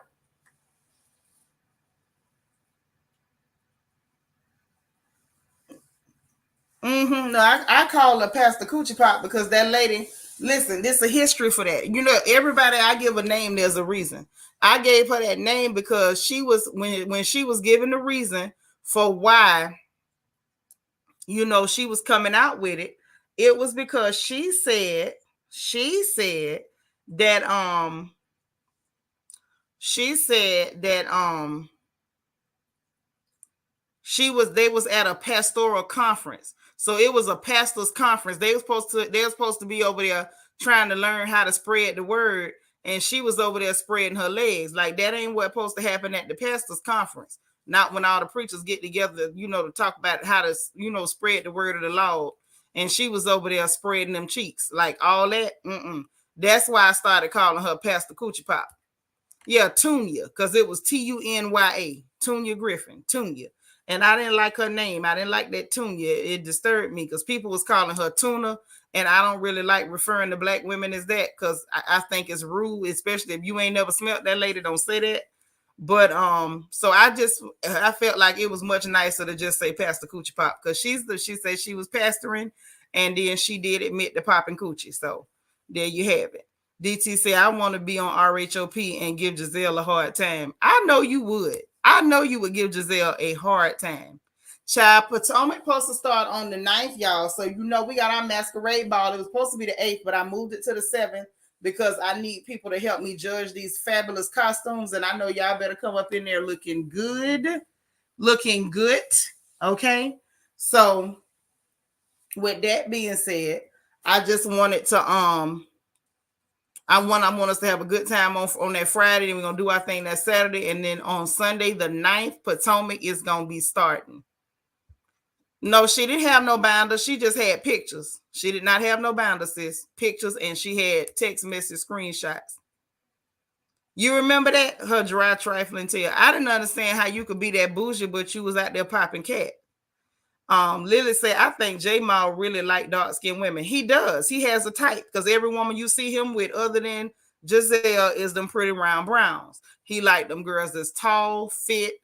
No, I call her Pastor Coochie Pop because that lady, listen, there's a history for that. You know, everybody I give a name, there's a reason. I gave her that name because she was, when she was given the reason for why, you know, she was coming out with it, it was because she said that they was at a pastoral conference. So it was a pastor's conference. They were supposed to be over there trying to learn how to spread the word. And she was over there spreading her legs. Like, that ain't what's supposed to happen at the pastor's conference. Not when all the preachers get together, you know, to talk about how to, you know, spread the word of the Lord. And she was over there spreading them cheeks. Like, all that. That's why I started calling her Pastor Coochie Pop. Yeah, Tunya, because it was Tunya, Tunya Griffin, Tunya. And I didn't like her name. I didn't like that Tunya. It disturbed me because people was calling her Tuna. And I don't really like referring to black women as that because I think it's rude, especially if you ain't never smelt that lady, don't say that. But so I felt like it was much nicer to just say Pastor Coochie Pop because she said she was pastoring and then she did admit to popping coochie. So there you have it. DT said, I want to be on RHOP and give Giselle a hard time. I know you would. I know you would give Giselle a hard time. Child, Potomac supposed to start on the 9th, y'all. So, you know, we got our masquerade ball. It was supposed to be the 8th, but I moved it to the 7th because I need people to help me judge these fabulous costumes. And I know y'all better come up in there looking good. Looking good. Okay. So, with that being said, I just wanted to, I want us to have a good time on that Friday, and we're going to do our thing that Saturday. And then on Sunday, the 9th, Potomac is going to be starting. No, she didn't have no binder. She just had pictures. She did not have no binder, sis. Pictures, and she had text message screenshots. You remember that? Her dry trifling tail. I didn't understand how you could be that bougie, but you was out there popping cat. Lily said, I think J Mal really like dark-skinned women. He does. He has a type because every woman you see him with other than Giselle is them pretty round browns. He like them girls that's tall, fit,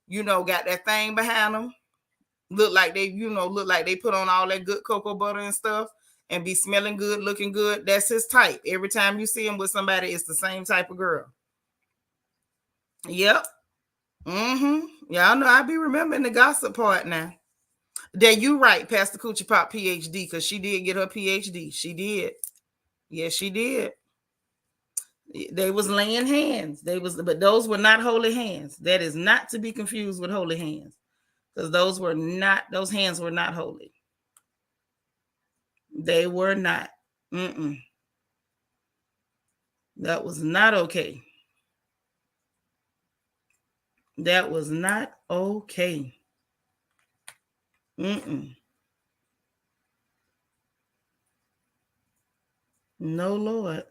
you know, got that thing behind them. Look like they put on all that good cocoa butter and stuff and be smelling good, looking good. That's his type. Every time you see him with somebody, it's the same type of girl. Yep. Y'all know I be remembering the gossip part now. That you right, Pastor Coochie Pop PhD, because she did get her PhD. She did. Yes, she did. They was laying hands. But those were not holy hands. That is not to be confused with holy hands. Because those hands were not holy. They were not. That was not okay. That was not okay. No, Lord.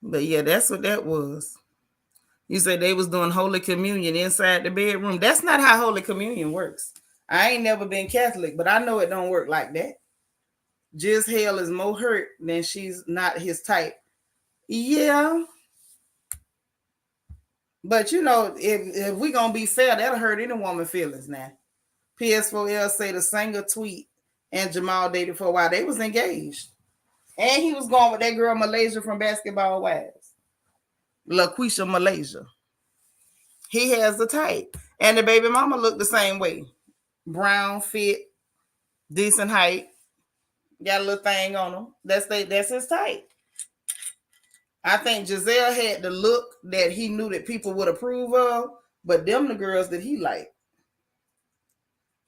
But yeah, that's what that was. You said they was doing Holy Communion inside the bedroom. That's not how Holy Communion works. I ain't never been Catholic, but I know it don't work like that. Just hell is more hurt than she's not his type. Yeah. But you know, if we gonna be fair, that'll hurt any woman feelings now. PS4L say the singer tweet and Jamal dated for a while. They was engaged. And he was going with that girl Malaysia from Basketball Wives. LaQuisha Malaysia. He has the type. And the baby mama looked the same way. Brown, fit, decent height. Got a little thing on him. That's his type. I think Giselle had the look that he knew that people would approve of, but them the girls that he liked.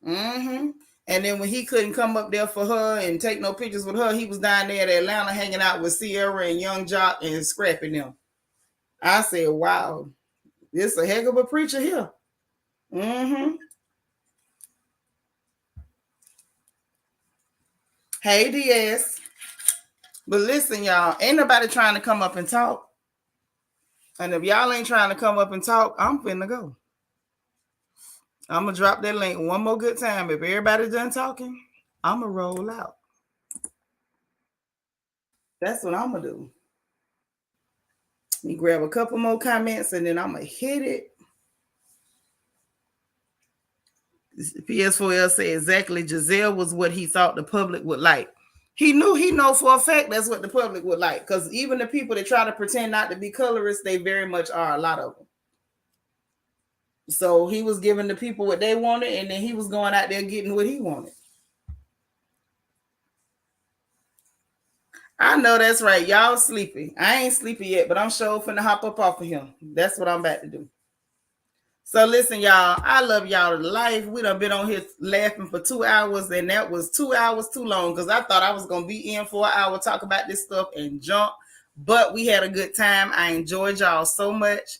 Mm-hmm. And then when he couldn't come up there for her and take no pictures with her, he was down there at Atlanta hanging out with Sierra and Young Jock and scrapping them. I said, wow, this a heck of a preacher here. Mm-hmm. Hey, DS. But listen, y'all, ain't nobody trying to come up and talk. And if y'all ain't trying to come up and talk, I'm finna go. I'm gonna drop that link one more good time. If everybody's done talking, I'm gonna roll out. That's what I'm gonna do. Let me grab a couple more comments and then I'm gonna hit it. PS4L said exactly. Giselle was what he thought the public would like. He know for a fact that's what the public would like. Because even the people that try to pretend not to be colorists, they very much are, a lot of them. So he was giving the people what they wanted, and then he was going out there getting what he wanted. I know that's right. Y'all sleepy. I ain't sleepy yet, but I'm sure finna hop up off of him. That's what I'm about to do. So listen, y'all, I love y'all to life. We done been on here laughing for 2 hours, and that was 2 hours too long because I thought I was going to be in for an hour, talk about this stuff and jump. But we had a good time. I enjoyed y'all so much.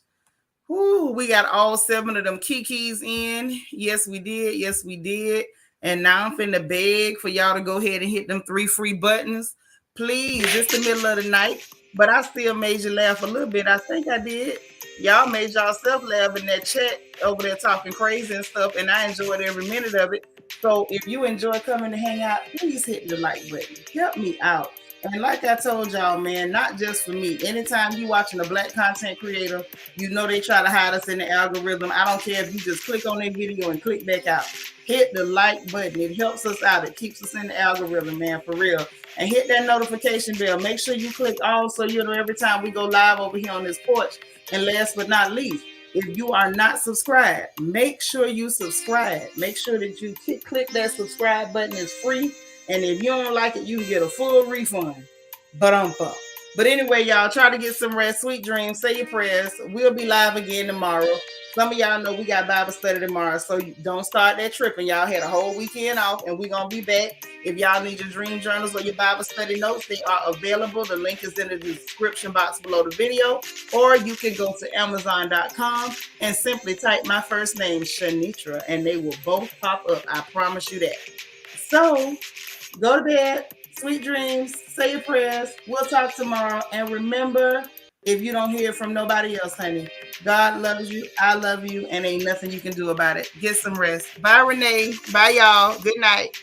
Woo, we got all 7 of them Kikis in. Yes, we did. Yes, we did. And now I'm finna beg for y'all to go ahead and hit them 3 free buttons. Please, it's the middle of the night, but I still made you laugh a little bit. I think I did. Y'all made yourself laugh in that chat over there talking crazy and stuff, and I enjoyed every minute of it. So if you enjoy coming to hang out, please hit the like button. Help me out. And like I told y'all, man, not just for me. Anytime you watching a black content creator, you know they try to hide us in the algorithm. I don't care if you just click on their video and click back out. Hit the like button. It helps us out. It keeps us in the algorithm, man, for real. And hit that notification bell. Make sure you click all so you know every time we go live over here on this porch. And last but not least, if you are not subscribed, make sure you subscribe. Make sure that you click that subscribe button. It's free. And if you don't like it, you can get a full refund. But anyway, y'all, try to get some rest. Sweet dreams. Say your prayers. We'll be live again tomorrow. Some of y'all know we got Bible study tomorrow, so don't start that tripping. Y'all had a whole weekend off, and we're going to be back. If y'all need your dream journals or your Bible study notes, they are available. The link is in the description box below the video, or you can go to Amazon.com and simply type my first name, Shanitra, and they will both pop up. I promise you that. So go to bed. Sweet dreams. Say your prayers. We'll talk tomorrow. And remember, if you don't hear from nobody else, honey, God loves you. I love you. And ain't nothing you can do about it. Get some rest. Bye, Renee. Bye, y'all. Good night.